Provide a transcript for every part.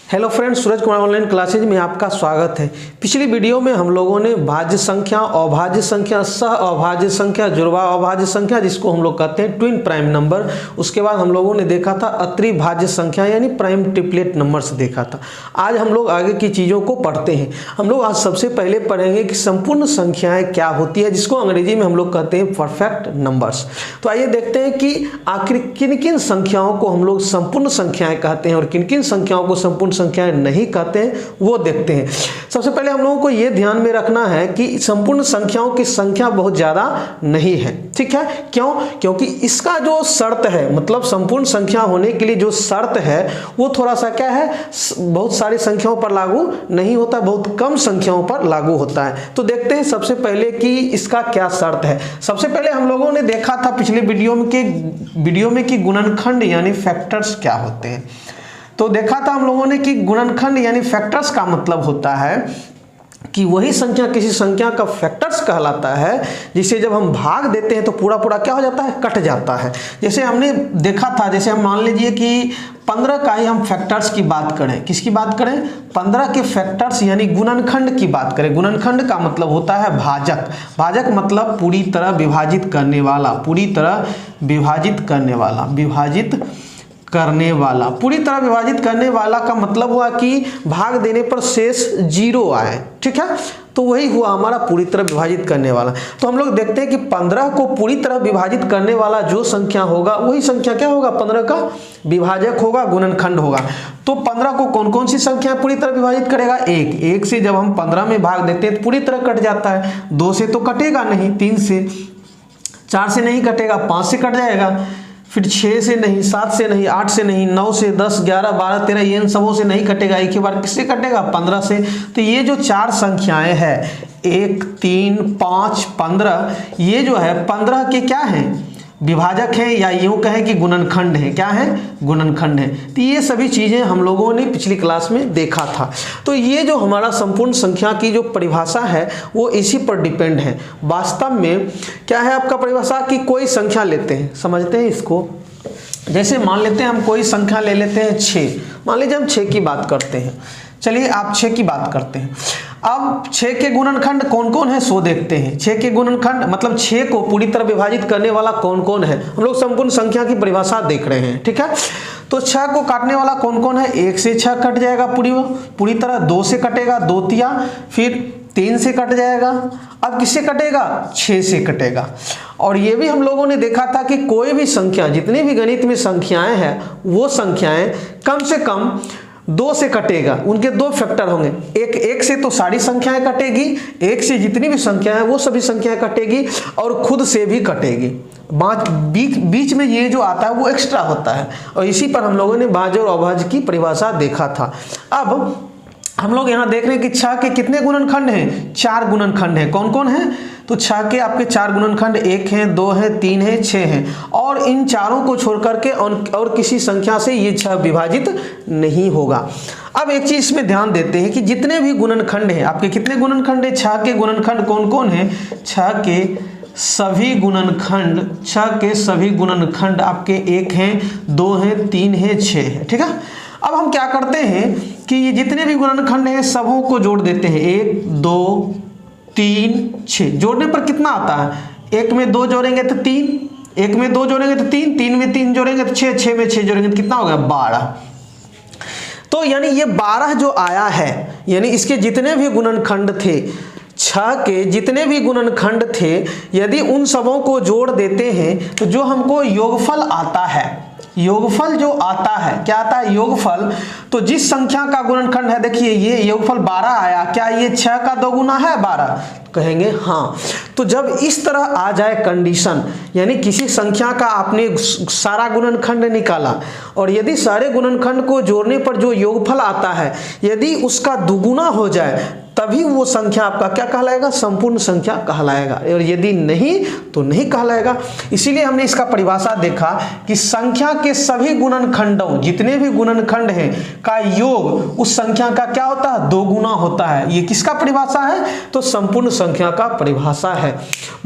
Hello friends, Suraj Kumar online classes में आपका स्वागत है। पिछली वीडियो में हम लोगों ने भाज्य संख्या, अभाज्य संख्या, सह अभाज्य संख्या, जुड़वा अभाज्य संख्या जिसको हम लोग कहते हैं ट्विन प्राइम नंबर, उसके बाद हम लोगों ने देखा था अत्रिभाज्य संख्या यानी प्राइम ट्रिपलेट नंबर्स देखा था। आज हम लोग आगे की चीज़ों को पढ़ते हैं। हम लोग आज सबसे पहले पढ़ेंगे कि संपूर्ण संख्याएँ क्या होती है, जिसको अंग्रेजी में हम लोग कहते हैं परफेक्ट नंबर्स। तो आइए देखते हैं कि आखिर किन किन संख्याओं को हम लोग संपूर्ण संख्याएँ कहते हैं और किन किन संख्याओं को संपूर्ण संख्याएं नहीं कहते हैं, वो देखते हैं। सबसे पहले हम लोगों को यह ध्यान में रखना है कि संपूर्ण संख्याओं की संख्या बहुत ज्यादा नहीं है। ठीक है, क्यों? क्योंकि इसका जो शर्त है, मतलब संपूर्ण संख्या होने के लिए जो शर्त है वो थोड़ा सा क्या है, बहुत सारी संख्याओं पर लागू नहीं होता, बहुत कम संख्याओं पर लागू होता है। तो देखते हैं सबसे पहले कि इसका क्या शर्त है। सबसे पहले हम लोगों ने देखा था पिछले वीडियो में कि गुणनखंड यानी फैक्टर्स क्या होते हैं। तो देखा था हम लोगों ने कि गुणनखंड यानी फैक्टर्स का मतलब होता है कि वही संख्या किसी संख्या का फैक्टर्स कहलाता है जिसे जब हम भाग देते हैं तो पूरा पूरा क्या हो जाता है, कट जाता है। जैसे हमने देखा था, जैसे हम मान लीजिए कि 15 का ही हम फैक्टर्स की बात करें, किसकी बात करें, 15 के फैक्टर्स यानी गुणनखंड की बात करें। गुणनखंड का मतलब होता है भाजक। भाजक मतलब पूरी तरह विभाजित करने वाला, पूरी तरह विभाजित करने वाला, पूरी तरह विभाजित करने वाला का मतलब हुआ कि भाग देने पर शेष 0 आए। ठीक है, तो वही हुआ हमारा पूरी तरह विभाजित करने वाला। तो हम लोग देखते हैं कि 15 को पूरी तरह विभाजित करने वाला जो संख्या होगा वही संख्या क्या होगा, 15 का विभाजक होगा, गुणनखंड होगा। तो 15 को कौन कौन सी संख्या पूरी तरह विभाजित करेगा, एक से जब हम 15 में भाग देते हैं तो पूरी तरह कट जाता है। 2 से तो कटेगा नहीं, 3 से, 4 से नहीं कटेगा, 5 से कट जाएगा, फिर 6 से नहीं, 7 से नहीं, 8 से नहीं, 9 से, 10, 11, 12, 13 ये इन सबों से नहीं कटेगा। एक ही बार किससे कटेगा, 15 से। तो ये जो 4 संख्याएं हैं 1, 3, 5, 15, ये जो है 15 के क्या हैं, विभाजक है, या यूं कहें कि गुणनखंड है। क्या है, गुणनखंड है। तो ये सभी चीजें हम लोगों ने पिछली क्लास में देखा था। तो ये जो हमारा संपूर्ण संख्या की जो परिभाषा है वो इसी पर डिपेंड है। वास्तव में क्या है आपका परिभाषा, कि कोई संख्या लेते हैं, समझते हैं इसको। जैसे मान लेते हैं हम कोई संख्या ले लेते हैं 6, मान लीजिए हम 6 की बात करते हैं। चलिए आप 6 की बात करते हैं। अब 6 के गुणनखंड कौन कौन है सो देखते हैं। 6 के गुणनखंड मतलब 6 को पूरी तरह विभाजित करने वाला कौन कौन है, हम लोग संपूर्ण संख्या की परिभाषा देख रहे हैं। ठीक है, तो 6 को काटने वाला कौन कौन है, 1 से 6 कट जाएगा पूरी तरह, 2 से कटेगा, 2 तिया, फिर 3 से कट जाएगा। अब किससे कटेगा, 6 से कटेगा। और ये भी हम लोगों ने देखा था कि कोई भी संख्या, जितनी भी गणित में संख्याएं हैं वो संख्याएं कम से कम 2 से कटेगा, उनके 2 फैक्टर होंगे। एक से तो सारी संख्याएं कटेगी, एक से जितनी भी संख्याएं वो सभी संख्याएं कटेगी, और खुद से भी कटेगी। बीच में ये जो आता है वो एक्स्ट्रा होता है, और इसी पर हम लोगों ने भाज्य और अभाज्य की परिभाषा देखा था। अब हम लोग यहाँ देख रहे हैं कि 6 के कितने गुणनखंड हैं, 4 गुणनखंड हैं। कौन कौन है, तो 6 के आपके 4 गुणनखंड 1 हैं, 2 हैं, 3 हैं, 6 हैं, और इन चारों को छोड़ करके और किसी संख्या से ये 6 विभाजित नहीं होगा। अब एक चीज में ध्यान देते हैं कि जितने भी गुणनखंड हैं आपके, कितने गुणनखंड है, 6 के गुणनखंड कौन कौन है, 6 के सभी गुणनखंड आपके 1 हैं, 2 हैं, 3 हैं, 6 हैं। ठीक है, अब हम क्या करते हैं कि ये जितने भी गुणनखंड हैं सबों को जोड़ देते हैं। 1, 2, 3, 6 जोड़ने पर कितना आता है, 1 में 2 जोड़ेंगे तो 3, 1 में 2 जोड़ेंगे तो 3, 3 में 3 जोड़ेंगे तो 6, 6 में 6 जोड़ेंगे तो कितना हो गया, 12। तो यानी ये 12 जो आया है, यानी इसके जितने भी गुणनखंड थे, 6 के जितने भी गुणनखंड थे, यदि उन सबों को जोड़ देते हैं तो जो हमको योगफल आता है, योगफल जो आता है, क्या आता है, योगफल। तो जिस संख्या का गुणनखंड है, देखिए ये योगफल 12 आया, क्या ये 6 का 2 गुना है 12, कहेंगे हाँ। तो जब इस तरह आ जाए कंडीशन, यानी किसी संख्या का आपने सारा गुणनखंड निकाला और यदि सारे गुणनखंड को जोड़ने पर जो योगफल आता है यदि उसका दुगुना हो जाए, तभी वो संख्या आपका क्या कहलाएगा, संपूर्ण संख्या कहलाएगा, और यदि नहीं तो नहीं कहलाएगा। इसीलिए हमने इसका परिभाषा देखा कि संख्या के सभी गुणनखंडों, जितने भी गुणनखंड हैं का योग उस संख्या का क्या होता है, 2 गुना होता है। ये किसका परिभाषा है, तो संपूर्ण संख्या का परिभाषा है।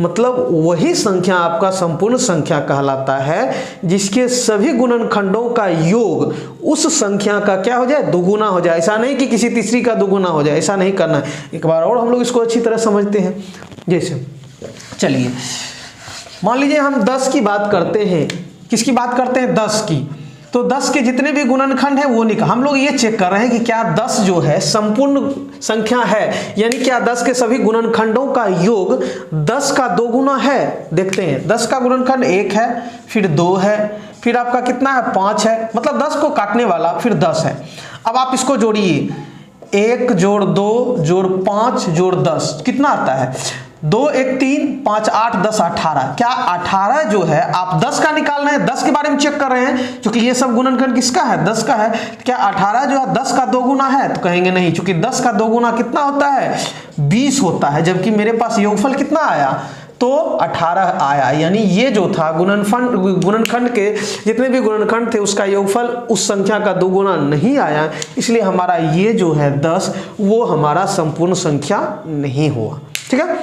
मतलब वही संख्या आपका संपूर्ण संख्या कहलाता है जिसके सभी गुणनखंडों का योग उस संख्या का क्या हो जाए, 2 गुना हो जाए। ऐसा नहीं कि किसी तीसरी का 2 गुना हो जाए, ऐसा नहीं करना है। एक बार और हम लोग इसको अच्छी तरह समझते हैं। जैसे चलिए मान लीजिए हम 10 की बात करते हैं, किसकी बात करते हैं, 10 की। तो 10 के जितने भी गुणनखंड हैं वो निकाल, हम लोग ये चेक कर रहे हैं कि क्या 10 जो है संपूर्ण संख्या है, यानी क्या 10 के सभी गुणनखंडों का योग 10 का 2 गुना है। देखते हैं 10 का गुणनखंड 1 है, फिर 2 है, फिर आपका कितना है, 5 है, मतलब 10 को काटने वाला फिर 10 है। अब आप इसको जोड़िए, 1 जोड़ 2 जोड़ 5 जोड़ 10 कितना आता है, 2 1 3 5 8 10 18। क्या 18 जो है आप 10 का निकालना है, 10 के बारे में चेक कर रहे हैं, क्योंकि ये सब गुणनखंड किसका है, 10 का है। क्या 18 जो है 10 का 2 गुना है, तो कहेंगे नहीं, क्योंकि 10 का 2 गुना कितना होता है, 20 होता है, जबकि मेरे पास योगफल कितना आया, तो 18 आया। यानी ये जो था गुणनखंड के जितने भी गुणनखंड थे उसका योगफल उस संख्या का 2 गुना नहीं आया, इसलिए हमारा ये जो है 10 वो हमारा संपूर्ण संख्या नहीं हुआ। ठीक है,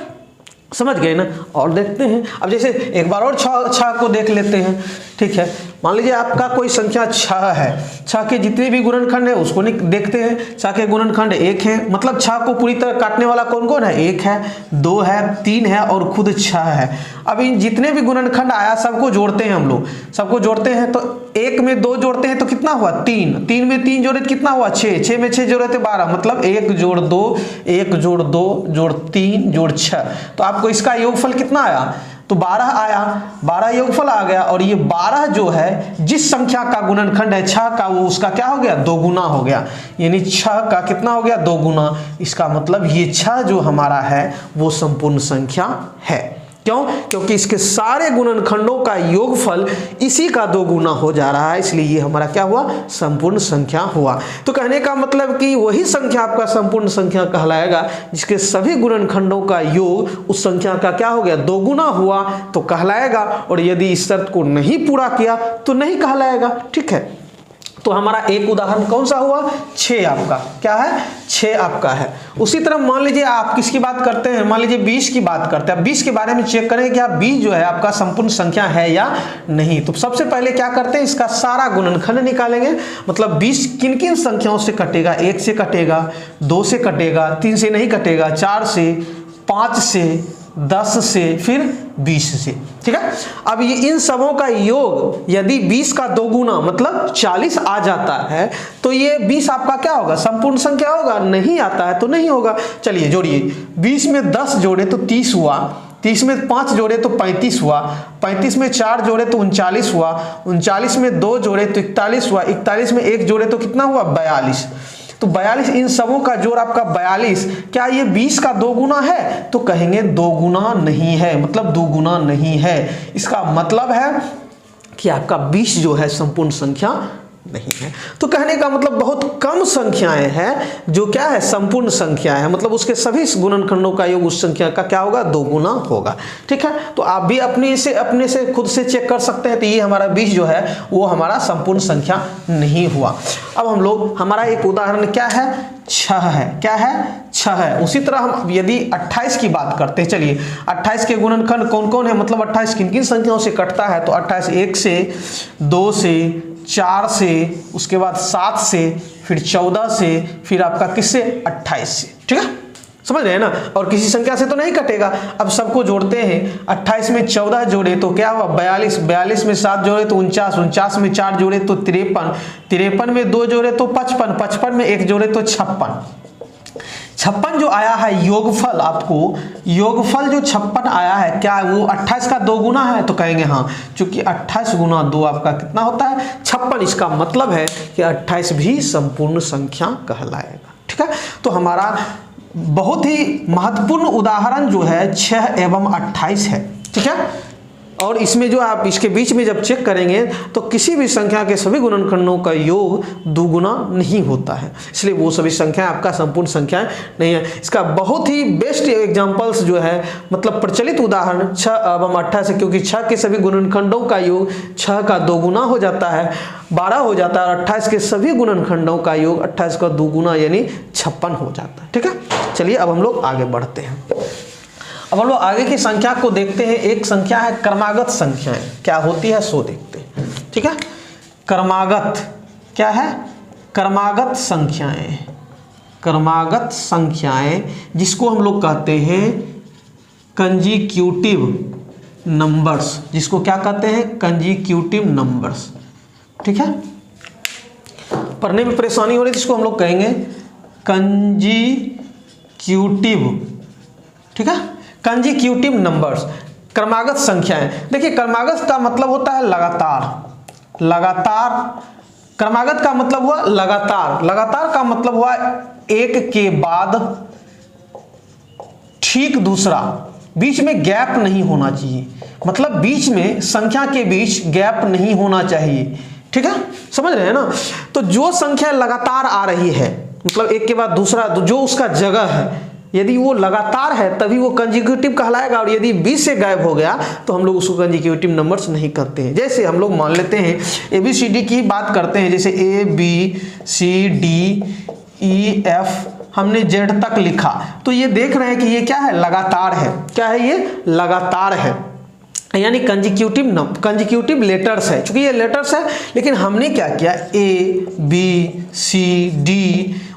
समझ गए ना। और देखते हैं अब, जैसे एक बार और 6 को देख लेते हैं। ठीक है, मान लीजिए आपका कोई संख्या 6 है, 6 के जितने भी गुणनखंड है उसको देखते हैं। 6 के गुणनखंड 1 है, मतलब 6 को पूरी तरह काटने वाला कौन कौन है, 1 है, 2 है, 3 है और खुद 6 है। अब इन जितने भी गुणनखंड आया सबको जोड़ते हैं हम लोग, सबको जोड़ते हैं तो 1 में 2 जोड़ते हैं तो कितना हुआ, 3, 3 में 3 जोड़े तो कितना हुआ, 6, 6 में 6 जोड़े तो 12, मतलब 1 जोड़ 2 1 जोड़ 2 जोड़ 3 जोड़ 6। तो आपको इसका योगफल कितना आया, तो 12 आया, 12 योगफल आ गया। और ये 12 जो है जिस संख्या का गुणनखंड है 6 का, वो उसका क्या हो गया, 2 गुना हो गया। यानी 6 का कितना हो गया, 2 गुना। इसका मतलब ये 6 जो हमारा है वो संपूर्ण संख्या है। क्यों, क्योंकि इसके सारे गुणनखंडों का योगफल इसी का 2 गुना हो जा रहा है, इसलिए ये हमारा क्या हुआ, संपूर्ण संख्या हुआ। तो कहने का मतलब कि वही संख्या आपका संपूर्ण संख्या कहलाएगा जिसके सभी गुणनखंडों का योग उस संख्या का क्या हो गया, 2 गुना हुआ तो कहलाएगा, और यदि इस शर्त को नहीं पूरा किया तो नहीं कहलाएगा। ठीक है, तो हमारा एक उदाहरण कौन सा हुआ, 6 आपका क्या है, 6 आपका है। उसी तरह मान लीजिए आप किसकी बात करते हैं, मान लीजिए 20 की बात करते हैं। 20 के बारे में चेक करें कि 20 जो है आपका संपूर्ण संख्या है या नहीं। तो सबसे पहले क्या करते हैं, इसका सारा गुणनखंड निकालेंगे। मतलब 20 किन किन संख्याओं से कटेगा, 1 से कटेगा, 2 से कटेगा, 3 से नहीं कटेगा, 4 से, 5 से, 10 से, फिर 20 से। ठीक है, अब ये इन सबों का योग यदि 20 का 2 गुना मतलब 40 आ जाता है तो ये 20 आपका क्या होगा, संपूर्ण संख्या होगा, नहीं आता है तो नहीं होगा। चलिए जोड़िए, 20 में 10 जोड़े तो 30 हुआ, 30 में 5 जोड़े तो 35 हुआ, 35 में 4 जोड़े तो 39 हुआ, 39 में 2 जोड़े तो 41 हुआ, 41 में 1 जोड़े तो कितना हुआ, 42। तो 42, इन सबों का जोड़ आपका 42। क्या ये 20 का 2 गुना है, तो कहेंगे 2 गुना नहीं है, मतलब 2 गुना नहीं है। इसका मतलब है कि आपका 20 जो है संपूर्ण संख्या नहीं है। तो कहने का मतलब बहुत कम संख्याएं हैं जो क्या है, संपूर्ण संख्या है, मतलब उसके सभी गुणनखंडों का योग उस संख्या का क्या होगा, 2 गुना होगा। ठीक है, तो आप भी अपने से खुद से चेक कर सकते हैं। तो ये हमारा 20 जो है वो हमारा संपूर्ण संख्या नहीं हुआ। अब हम लोग, हमारा एक उदाहरण क्या है, 6 है, क्या है, 6 है। उसी तरह हम यदि 28 की बात करते हैं, चलिए 28 के गुणनखंड कौन कौन है, मतलब 28 किन किन संख्याओं से कटता है, तो 28 1 से, 2 से, 4 से, उसके बाद 7 से, फिर 14 से, फिर आपका किससे, 28 से। ठीक है, समझ रहे हैं ना। और किसी संख्या से तो नहीं कटेगा। अब सबको जोड़ते हैं, 28 में 14 जोड़े तो क्या हुआ, 42, 42 में 7 जोड़े तो 49, 49 में 4 जोड़े तो 53, 53 में 2 जोड़े तो 55, 55 में 1 जोड़े तो 56। 56 जो आया है योगफल, आपको योगफल जो 56 आया है, क्या वो 28 का 2 गुना है, तो कहेंगे हाँ, क्योंकि 28 गुना 2 आपका कितना होता है, 56। इसका मतलब है कि 28 भी संपूर्ण संख्या कहलाएगा। ठीक है, तो हमारा बहुत ही महत्वपूर्ण उदाहरण जो है 6 एवं 28 है। ठीक है, और इसमें जो आप इसके बीच में जब चेक करेंगे तो किसी भी संख्या के सभी गुणनखंडों का योग दुगुना नहीं होता है, इसलिए वो सभी संख्या आपका संपूर्ण संख्या नहीं है। इसका बहुत ही बेस्ट एग्जांपल्स जो है मतलब प्रचलित उदाहरण 6 अब हम 28 से, क्योंकि 6 के सभी गुणनखंडों का योग 6 का 2 गुना हो जाता है 12 हो जाता है, और 28 के सभी गुणनखंडों का योग 28 का 2 गुना यानी 56 हो जाता है। ठीक है, चलिए अब हम लोग आगे बढ़ते हैं। अब हम लोग आगे की संख्या को देखते हैं। एक संख्या है क्रमागत संख्याएं, क्या होती है सो देखते हैं। ठीक है, क्रमागत क्या है? क्रमागत संख्याएं, क्रमागत संख्याएं जिसको हम लोग कहते हैं कंजीक्यूटिव नंबर्स, जिसको क्या कहते हैं? Consecutive numbers. ठीक है, पढ़ने में परेशानी हो रही है जिसको हम लोग कहेंगे कंजीक्यूटिव। ठीक है, कंजीक्यूटिव नंबर्स, क्रमागत संख्याएं। देखिए क्रमागत का मतलब होता है लगातार, लगातार। क्रमागत का मतलब हुआ लगातार, लगातार का मतलब हुआ एक के बाद ठीक दूसरा, बीच में गैप नहीं होना चाहिए, मतलब बीच में संख्या के बीच गैप नहीं होना चाहिए। ठीक है, समझ रहे हैं ना? तो जो संख्या लगातार आ रही है मतलब एक के बाद दूसरा, जो उसका जगह है, यदि वो लगातार है तभी वो कंजीक्यूटिव कहलाएगा, और यदि बीच से गायब हो गया तो हम लोग उसको कंजीक्यूटिव नंबर्स नहीं कहते हैं। जैसे हम लोग मान लेते हैं ABCD की बात करते हैं, जैसे ABCDEF हमने Z तक लिखा, तो ये देख रहे हैं कि ये क्या है? लगातार है। क्या है ये? लगातार है, यानी कंजीक्यूटिव लेटर्स है। चूंकि ये लेटर्स है, लेकिन हमने क्या किया? ABCD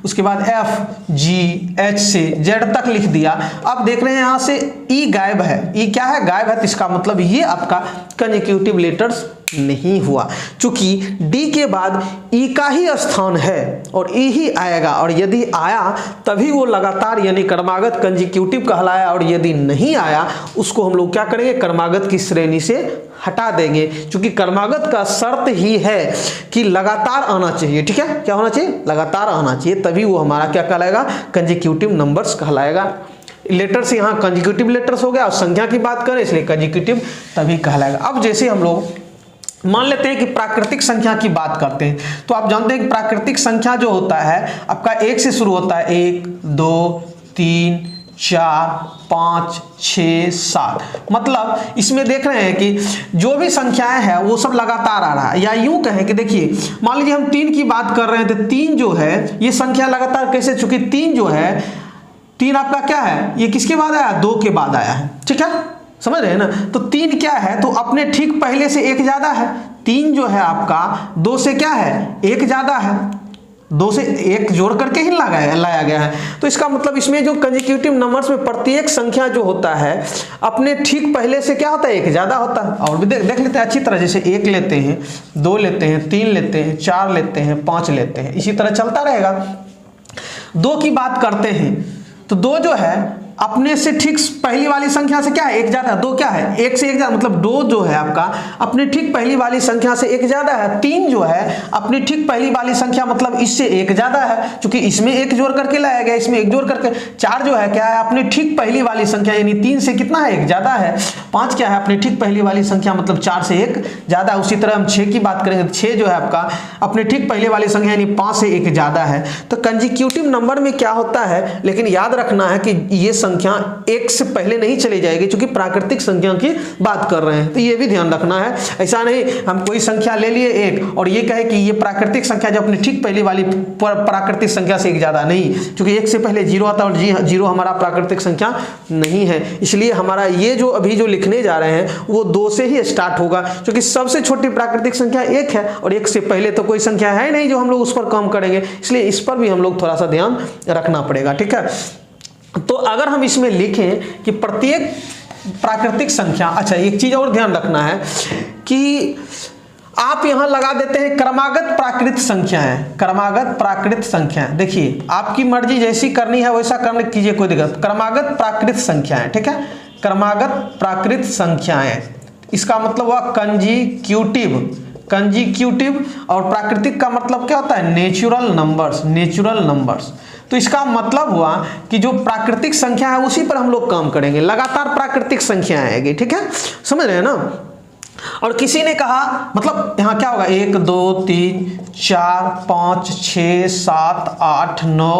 उसके बाद FGH से Z तक लिख दिया। अब देख रहे हैं यहाँ से E गायब है, E क्या है? गायब है, तो इसका मतलब ये आपका कंजीक्यूटिव लेटर्स नहीं हुआ। चूंकि D के बाद E का ही स्थान है और E ही आएगा, और यदि आया तभी वो लगातार यानी क्रमागत कंजीक्यूटिव कहलाया, और यदि नहीं आया उसको हम लोग क्या करेंगे? क्रमागत की श्रेणी से हटा देंगे, क्योंकि क्रमागत का शर्त ही है कि लगातार आना चाहिए। ठीक है, क्या होना चाहिए? लगातार आना चाहिए, तभी वो हमारा क्या कहलाएगा? कंजीक्यूटिव नंबर्स कहलाएगा। लेटर्स यहाँ कंजीक्यूटिव लेटर्स हो गया, और संख्या की बात करें इसलिए कंजीक्यूटिव तभी कहलाएगा। अब जैसे हम लोग मान लेते हैं कि प्राकृतिक संख्या की बात करते हैं, तो आप जानते हैं कि प्राकृतिक संख्या जो होता है आपका 1 से शुरू होता है, 1 2 3 4 5 6 7। मतलब इसमें देख रहे हैं कि जो भी संख्याएं हैं वो सब लगातार आ रहा है। या यूं कहें कि देखिए मान लीजिए हम 3 की बात कर रहे हैं, तो 3 जो है ये संख्या लगातार कैसे? चूंकि 3 जो है, 3 आपका क्या है? ये किसके बाद आया? 2 के बाद आया है। ठीक है, समझ रहे हैं ना? तो 3 क्या है? तो अपने ठीक पहले से 1 ज्यादा है। 3 जो है आपका 2 से क्या है? 1 ज्यादा है, 2 से 1 जोड़ करके ही लाया गया है। तो इसका मतलब इसमें जो कंजीक्यूटिव नंबर्स में प्रत्येक संख्या जो होता है अपने ठीक पहले से क्या होता है? 1 ज्यादा होता है। और भी देख लेते हैं अच्छी तरह, जैसे 1 लेते हैं, 2 लेते हैं, 3 लेते हैं, 4 लेते हैं, 5 लेते हैं, इसी तरह चलता रहेगा। 2 की बात करते हैं तो 2 जो है अपने से ठीक पहली वाली संख्या से क्या है? 1 ज्यादा। 2 क्या है? 1 से 1 ज्यादा, मतलब 2 जो है आपका अपने ठीक पहली वाली संख्या से 1 ज्यादा है। 3 जो है अपनी ठीक पहली वाली संख्या मतलब इससे 1 ज्यादा है, क्योंकि इसमें 1 जोड़ करके लाया गया, इसमें 1 जोड़ करके। 4 जो है क्या है? अपनी ठीक पहली वाली संख्या यानी 3 से कितना है? 1 ज्यादा है। 5 क्या है? अपनी ठीक पहली वाली संख्या मतलब 4 से 1 ज्यादा है। उसी तरह हम 6 की बात करेंगे तो 6 जो है आपका अपने ठीक पहले वाली संख्या यानी 5 से 1 ज्यादा है। तो कंजीक्यूटिव नंबर में क्या होता है, लेकिन याद रखना है कि ये संख्या 1 से पहले नहीं चली जाएगी, क्योंकि प्राकृतिक संख्या की बात कर रहे हैं, तो ये भी ध्यान रखना है। ऐसा नहीं हम कोई संख्या ले लिए 1 और ये कहे कि ये प्राकृतिक संख्या जो अपनी ठीक पहली वाली प्राकृतिक संख्या से 1 ज्यादा नहीं, क्योंकि 1 से पहले 0 आता है और 0 हमारा प्राकृतिक संख्या नहीं है। इसलिए हमारा ये जो अभी जो लिखने जा रहे हैं वो 2 से ही स्टार्ट होगा, क्योंकि सबसे छोटी प्राकृतिक संख्या 1 है और 1 से पहले तो कोई संख्या है नहीं जो हम लोग उस पर काम करेंगे, इसलिए इस पर भी हम लोग थोड़ा सा ध्यान रखना पड़ेगा। ठीक है, तो अगर हम इसमें लिखें कि प्रत्येक प्राकृतिक संख्या, अच्छा एक चीज और ध्यान रखना है कि आप यहां लगा देते हैं क्रमागत प्राकृत संख्याएं, क्रमागत प्राकृत संख्याएं। देखिए आपकी मर्जी जैसी करनी है वैसा करने कीजिए, कोई दिक्कत। क्रमागत प्राकृत संख्याएं, ठीक है, क्रमागत प्राकृत संख्याएं, इसका मतलब हुआ कंजीक्यूटिव। कंजीक्यूटिव और प्राकृतिक का मतलब क्या होता है? Natural numbers, natural numbers. तो इसका मतलब हुआ कि जो प्राकृतिक संख्या है उसी पर हम लोग काम करेंगे, लगातार प्राकृतिक संख्या आएगी। ठीक है, समझ रहे हैं ना? और किसी ने कहा मतलब यहाँ क्या होगा 1 2 3 4 5 6 7 8 9,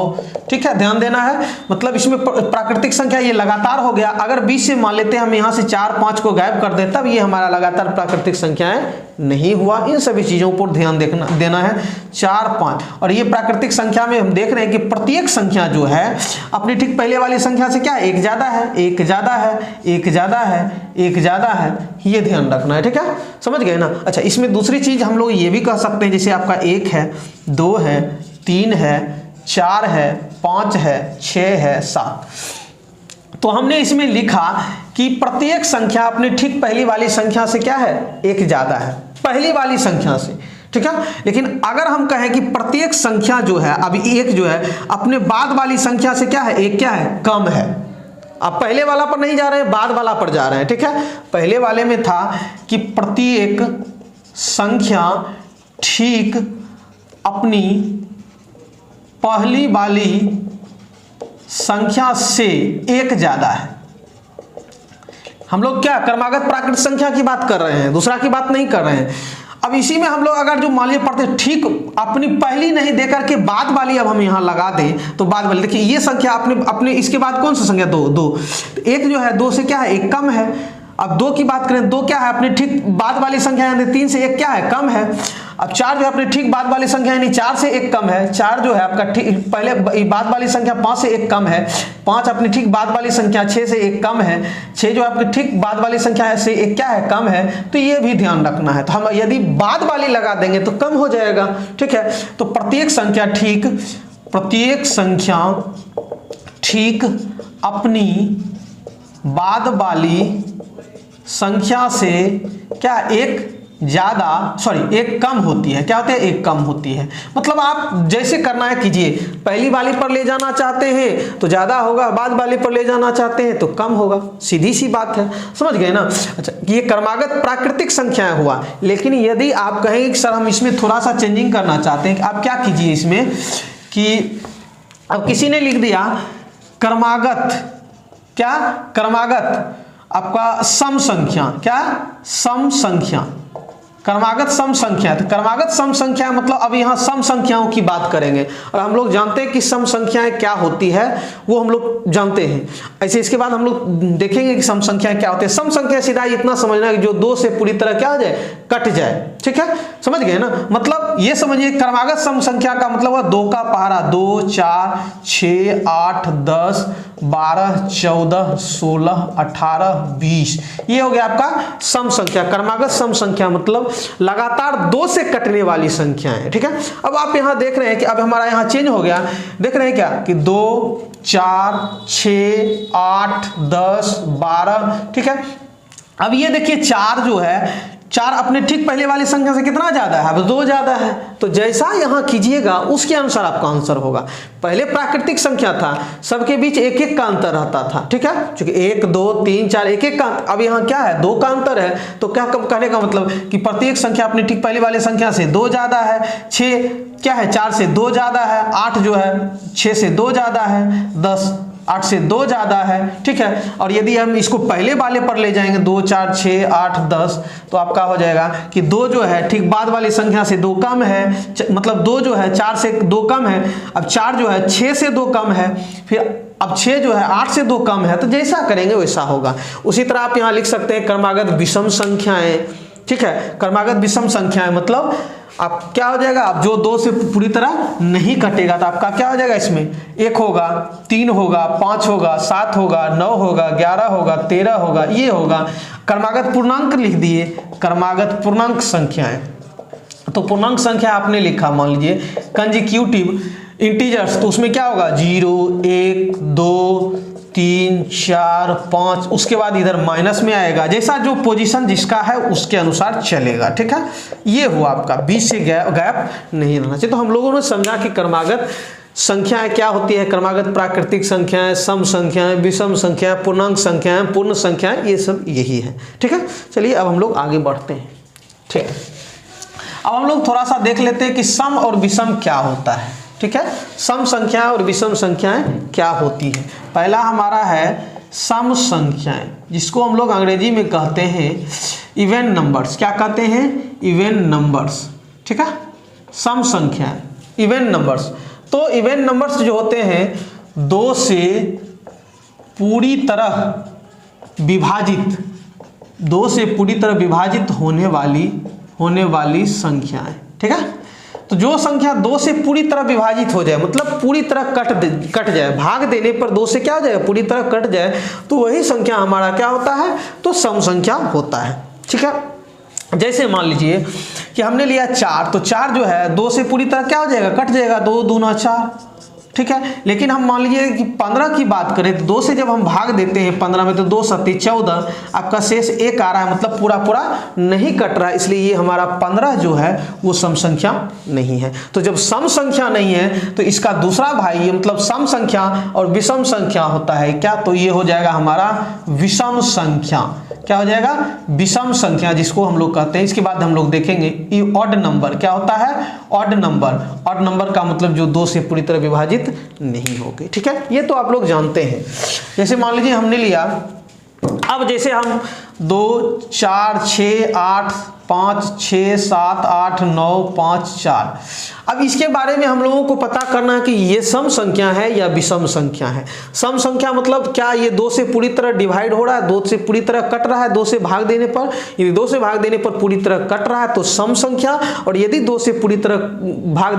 ठीक है, ध्यान देना है। मतलब इसमें प्राकृतिक संख्या ये लगातार हो गया। अगर 20 से मान लेते हैं हम यहाँ से 4 5 को गायब कर दे, तब ये हमारा लगातार प्राकृतिक संख्याएं नहीं हुआ। इन सभी चीज़ों पर ध्यान देना है। 4 5 और ये प्राकृतिक संख्या में हम देख रहे हैं कि प्रत्येक संख्या जो है अपनी ठीक पहले वाली संख्या से क्या एक ज़्यादा है, एक ज़्यादा है, एक ज़्यादा है, एक ज़्यादा है, ये ध्यान रखना है, ठीक है, समझ गए ना। अच्छा, इसमें दूसरी चीज़ हम लोग ये भी कह सकते हैं, जैसे आपका 1 है, 2 है, 3 है, 4 है, 5 है, 6 है, 7। तो हमने इसमें लिखा कि प्रत्येक संख्या अपनी ठीक पहली वाली संख्या से क्या है एक ज़्यादा है, पहली वाली संख्या से, ठीक है। लेकिन अगर हम कहें कि प्रत्येक संख्या जो है, अभी 1 जो है अपने बाद वाली संख्या से क्या है एक क्या है कम है। अब पहले वाला पर नहीं जा रहे हैं, बाद वाला पर जा रहे हैं, ठीक है। पहले वाले में था कि प्रत्येक संख्या ठीक अपनी पहली वाली संख्या से एक ज्यादा है। हम लोग क्या क्रमागत प्राकृतिक संख्या की बात कर रहे हैं, दूसरा की बात नहीं कर रहे हैं। अब इसी में हम लोग अगर जो मान लीजिए पढ़ते ठीक अपनी पहली नहीं देकर के बाद वाली अब हम यहाँ लगा दें, तो बाद वाली देखिए ये संख्या अपने इसके बाद कौन सी संख्या 2 2, एक जो है 2 से क्या है एक कम है। अब 2 की बात करें, 2 क्या है अपने ठीक बाद वाली संख्या यानी 3 से एक क्या है कम है। अब 4 जो है अपने ठीक बाद वाली संख्या यानी 4 से एक कम है। 4 जो है आपका ठीक पहले बाद वाली संख्या 5 से एक कम है। 5 अपनी ठीक बाद वाली संख्या 6 से एक कम है। 6 जो है आपकी ठीक बाद वाली संख्या से एक क्या है कम है। तो ये भी ध्यान रखना है। तो हम यदि बाद वाली लगा देंगे तो कम हो जाएगा, ठीक है। तो प्रत्येक संख्या ठीक अपनी बाद वाली संख्या से क्या एक कम होती है। क्या होता है एक कम होती है। मतलब आप जैसे करना है कीजिए, पहली वाली पर ले जाना चाहते हैं तो ज्यादा होगा, बाद वाली पर ले जाना चाहते हैं तो कम होगा, सीधी सी बात है, समझ गए ना। अच्छा, ये क्रमागत प्राकृतिक संख्याएं हुआ। लेकिन यदि आप कहेंगे कि सर हम इसमें थोड़ा सा चेंजिंग करना चाहते हैं, आप क्या कीजिए इसमें कि अब किसी ने लिख दिया क्रमागत आपका सम संख्या, क्या सम संख्या, क्रमागत सम संख्या। तो क्रमागत सम संख्या मतलब अब यहाँ सम संख्याओं की बात करेंगे और हम लोग जानते हैं कि सम संख्याएं क्या होती है, वो हम लोग जानते हैं। ऐसे इसके बाद हम लोग देखेंगे कि सम संख्याएं क्या होती है। सम संख्या सीधा इतना समझना है कि जो 2 से पूरी तरह क्या हो जाए कट जाए, ठीक है, समझ गए ना। मतलब ये समझिए क्रमागत सम संख्या का मतलब है 2 का पहाड़ा 2 4 6 8 10 12 14 16 18 20, ये हो गया आपका सम संख्या। क्रमागत सम संख्या मतलब लगातार 2 से कटने वाली संख्या है, ठीक है। अब आप यहां देख रहे हैं कि अब हमारा यहां चेंज हो गया, देख रहे हैं क्या कि 2 4 6 8 10 12, ठीक है। अब ये देखिए 4 जो है 4 अपने ठीक पहले वाली संख्या से कितना ज्यादा है, अब 2 ज्यादा है। तो जैसा यहां कीजिएगा उसके अनुसार आपका आंसर होगा। पहले प्राकृतिक संख्या था, सबके बीच एक एक का अंतर रहता था, ठीक है, क्योंकि 1 2 3 4 एक एक का। अब यहाँ क्या है 2 का अंतर है। तो क्या कहने का मतलब कि प्रत्येक संख्या अपनी ठीक पहले वाली संख्या से 2 ज्यादा है। 6 क्या है 4 से 2 ज्यादा है। 8 जो है 6 से 2 ज्यादा है। 10 8 से 2 ज्यादा है, ठीक है। और यदि हम इसको पहले वाले पर ले जाएंगे 2 4 6 8 10, तो आपका हो जाएगा कि 2 जो है ठीक बाद वाली संख्या से 2 कम है, मतलब 2 जो है 4 से 2 कम है। अब 4 जो है 6 से 2 कम है, फिर अब 6 जो है 8 से 2 कम है। तो जैसा करेंगे वैसा होगा। उसी तरह आप यहाँ लिख सकते हैं क्रमागत विषम संख्याएं, ठीक है। क्रमागत विषम संख्याएं मतलब आप क्या हो जाएगा, अब जो 2 से पूरी तरह नहीं कटेगा तो आपका क्या हो जाएगा, इसमें 1 होगा 3 होगा 5 होगा 7 होगा 9 होगा 11 होगा 13 होगा, ये होगा। क्रमागत पूर्णांक लिख दिए, क्रमागत पूर्णांक संख्याएं। तो पूर्णांक संख्या आपने लिखा, मान लीजिए कंजिक्यूटिव इंटीजर्स, तो उसमें क्या होगा 0 1 2 3 4 5, उसके बाद इधर माइनस में आएगा। जैसा जो पोजीशन जिसका है उसके अनुसार चलेगा, ठीक है। ये हुआ आपका, बीच से गैप नहीं रहना चाहिए। तो हम लोगों ने समझा कि क्रमागत संख्याएं क्या होती है, क्रमागत प्राकृतिक संख्याएं, सम संख्याएं, विषम संख्याएं, पूर्णांक संख्याएं, पूर्ण संख्याएं, ये सब यही है, ठीक है। चलिए अब हम लोग आगे बढ़ते हैं, ठीक है। अब हम लोग थोड़ा सा देख लेते हैं कि सम और विषम क्या होता है, ठीक है। सम संख्याएं और विषम संख्याएं क्या होती है। पहला हमारा है सम संख्याएं, जिसको हम लोग अंग्रेजी में कहते हैं इवन नंबर्स। क्या कहते हैं? Even numbers. ठीक है, सम संख्याएं, इवन नंबर्स। तो इवन नंबर्स जो होते हैं दो से पूरी तरह विभाजित, दो से पूरी तरह विभाजित होने वाली संख्याएं। ठीक है, तो जो संख्या दो से पूरी तरह विभाजित हो जाए, मतलब पूरी तरह कट जाए, भाग देने पर दो से क्या हो जाएगा? पूरी तरह कट जाए, तो वही संख्या हमारा क्या होता है? तो सम संख्या होता है। ठीक है, जैसे मान लीजिए कि हमने लिया 4, तो 4 जो है दो से पूरी तरह क्या हो जाएगा? कट जाएगा, 2 दूना 4। ठीक है, लेकिन हम मान लीजिए कि 15 की बात करें तो 2 से जब हम भाग देते हैं 15 में, तो 2 सत्ती 14, आपका शेष 1 आ रहा है, मतलब पूरा नहीं कट रहा है, इसलिए ये हमारा 15 जो है वो सम संख्या नहीं है। तो जब सम संख्या नहीं है तो इसका दूसरा भाई, ये मतलब सम संख्या और विषम संख्या होता है क्या? तो ये हो जाएगा हमारा विषम संख्या। क्या हो जाएगा? विषम संख्या, जिसको हम लोग कहते हैं। इसके बाद हम लोग देखेंगे ये ऑड नंबर। क्या होता है? Odd number. ऑड नंबर का मतलब जो 2 से पूरी तरह विभाजित नहीं होगी। ठीक है, ये तो आप लोग जानते हैं। जैसे मान लीजिए हमने लिया, अब जैसे हम 2, 4, 6, 8, 5, 6, 7, 8, 9, 5, 4, अब इसके बारे में हम लोगों को पता करना है कि ये सम संख्या है या विषम संख्या है। सम संख्या मतलब क्या ये 2 से पूरी तरह डिवाइड हो रहा है, 2 से पूरी तरह कट रहा है 2 से भाग देने पर? यदि 2 से भाग देने पर पूरी तरह कट रहा है तो सम संख्या, और यदि 2 से पूरी तरह भाग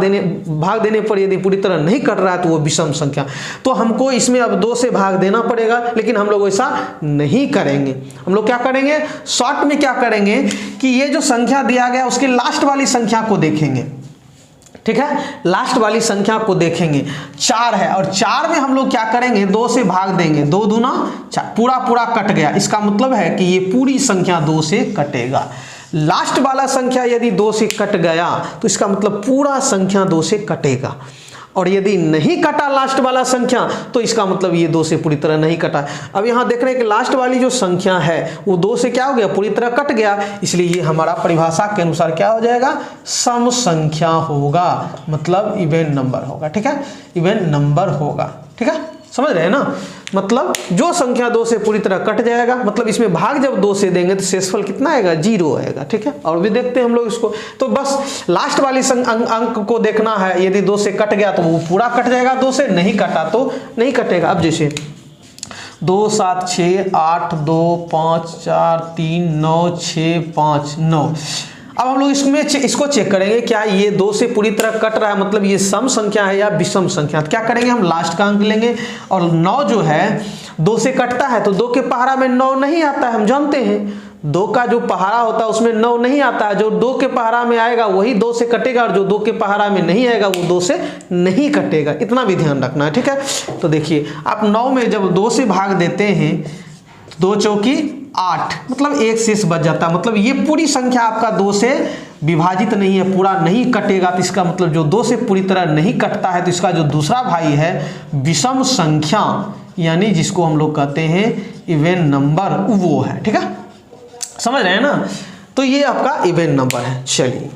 देने पर यदि पूरी तरह नहीं कट रहा है तो वो विषम संख्या। तो हमको इसमें अब 2 से भाग देना पड़ेगा, लेकिन हम लोग ऐसा नहीं करेंगे। हम लोग क्या करेंगे? शॉर्ट में क्या करेंगे कि ये जो संख्या दिया गया उसके लास्ट वाली संख्या को देखेंगे। ठीक है, लास्ट वाली संख्या को देखेंगे। 4 है और 4 में हम लोग क्या करेंगे? 2 से भाग देंगे, 2 दूना 4, पूरा कट गया। इसका मतलब है कि ये पूरी संख्या 2 से कटेगा। लास्ट वाला संख्या यदि 2 से कट गया तो इसका मतलब पूरा संख्या 2 से कटेगा, और यदि नहीं कटा लास्ट वाला संख्या तो इसका मतलब ये 2 से पूरी तरह नहीं कटा। अब यहाँ देख रहे हैं कि लास्ट वाली जो संख्या है वो 2 से क्या हो गया? पूरी तरह कट गया, इसलिए ये हमारा परिभाषा के अनुसार क्या हो जाएगा? सम संख्या होगा, मतलब इवन नंबर होगा। ठीक है, इवन नंबर होगा। ठीक है, समझ रहे हैं ना? मतलब जो संख्या 2 से पूरी तरह कट जाएगा, मतलब इसमें भाग जब 2 से देंगे तो शेषफल कितना आएगा? 0 आएगा। ठीक है, और भी देखते हैं हम लोग इसको। तो बस लास्ट वाली अंक को देखना है। यदि 2 से कट गया तो वो पूरा कट जाएगा, 2 से नहीं कटा तो नहीं कटेगा। अब जैसे 2, 7, 6, 8, 2, 5, 4, 3, 9, 6, 5, 9। अब हम लोग इसको चेक करेंगे, क्या ये 2 से पूरी तरह कट रहा है, मतलब ये सम संख्या है या विषम संख्या। तो क्या करेंगे? हम लास्ट का अंक लेंगे, और 9 जो है 2 से कटता है तो 2 के पहाड़ा में 9 नहीं आता है, हम जानते हैं। 2 का जो पहाड़ा होता है उसमें 9 नहीं आता है। जो 2 के पहाड़ा में आएगा वही 2 से कटेगा, और जो 2 के पहाड़ा में नहीं आएगा वो 2 से नहीं कटेगा। इतना भी ध्यान रखना है। ठीक है, तो देखिए आप 9 में जब 2 से भाग देते हैं, 2 चौकी 8, मतलब 1 शेष बच जाता है। मतलब ये पूरी संख्या आपका 2 से विभाजित नहीं है, पूरा नहीं कटेगा। तो इसका मतलब जो 2 से पूरी तरह नहीं कटता है तो इसका जो दूसरा भाई है विषम संख्या, यानी जिसको हम लोग कहते हैं इवन नंबर, वो है। ठीक है, समझ रहे हैं ना? तो ये आपका इवन नंबर है। चलिए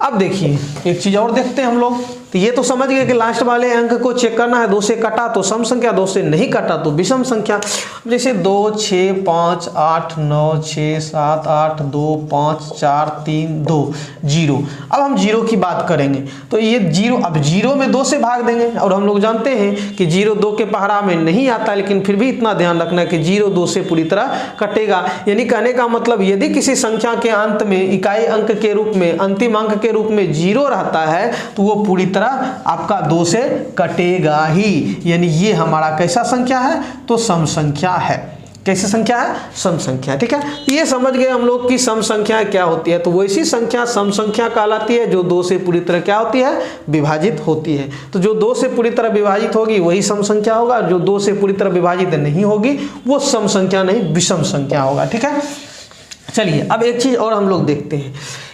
अब देखिए एक चीज और देखते हैं हम लोग। तो ये तो समझ गए कि लास्ट वाले अंक को चेक करना है। 2 से कटा तो सम संख्या, 2 से नहीं कटा तो विषम संख्या। जैसे 2, 6, 5, 8, 9, 6, 7, 8, 2, 5, 4, 3, 2, 0। अब हम 0 की बात करेंगे तो ये 0, अब 0 में 2 से भाग देंगे, और हम लोग जानते हैं कि 0 2 के पहाड़ा में नहीं आता, लेकिन फिर भी इतना ध्यान रखना है कि 0 2 से पूरी तरह कटेगा। यानी कहने का मतलब यदि किसी संख्या के अंत में इकाई अंक के रूप में, अंतिम अंक के रूप में 0 रहता है तो वो पूरी तरह आपका 2 से कटेगा ही। यानी ये हमारा कैसा संख्या है? तो सम संख्या है। कैसी संख्या है? सम संख्या। ठीक है, ये समझ गए हम लोग कि सम संख्या क्या होती है। तो वैसी संख्या सम संख्या कहलाती है जो 2 से पूरी तरह क्या होती है? विभाजित होती है। तो जो 2 से पूरी तरह विभाजित होगी वही सम संख्या होगा, जो 2 से पूरी तरह विभाजित नहीं होगी वो सम संख्या नहीं, विषम संख्या होगा। ठीक है, चलिए अब एक चीज और हम लोग देखते हैं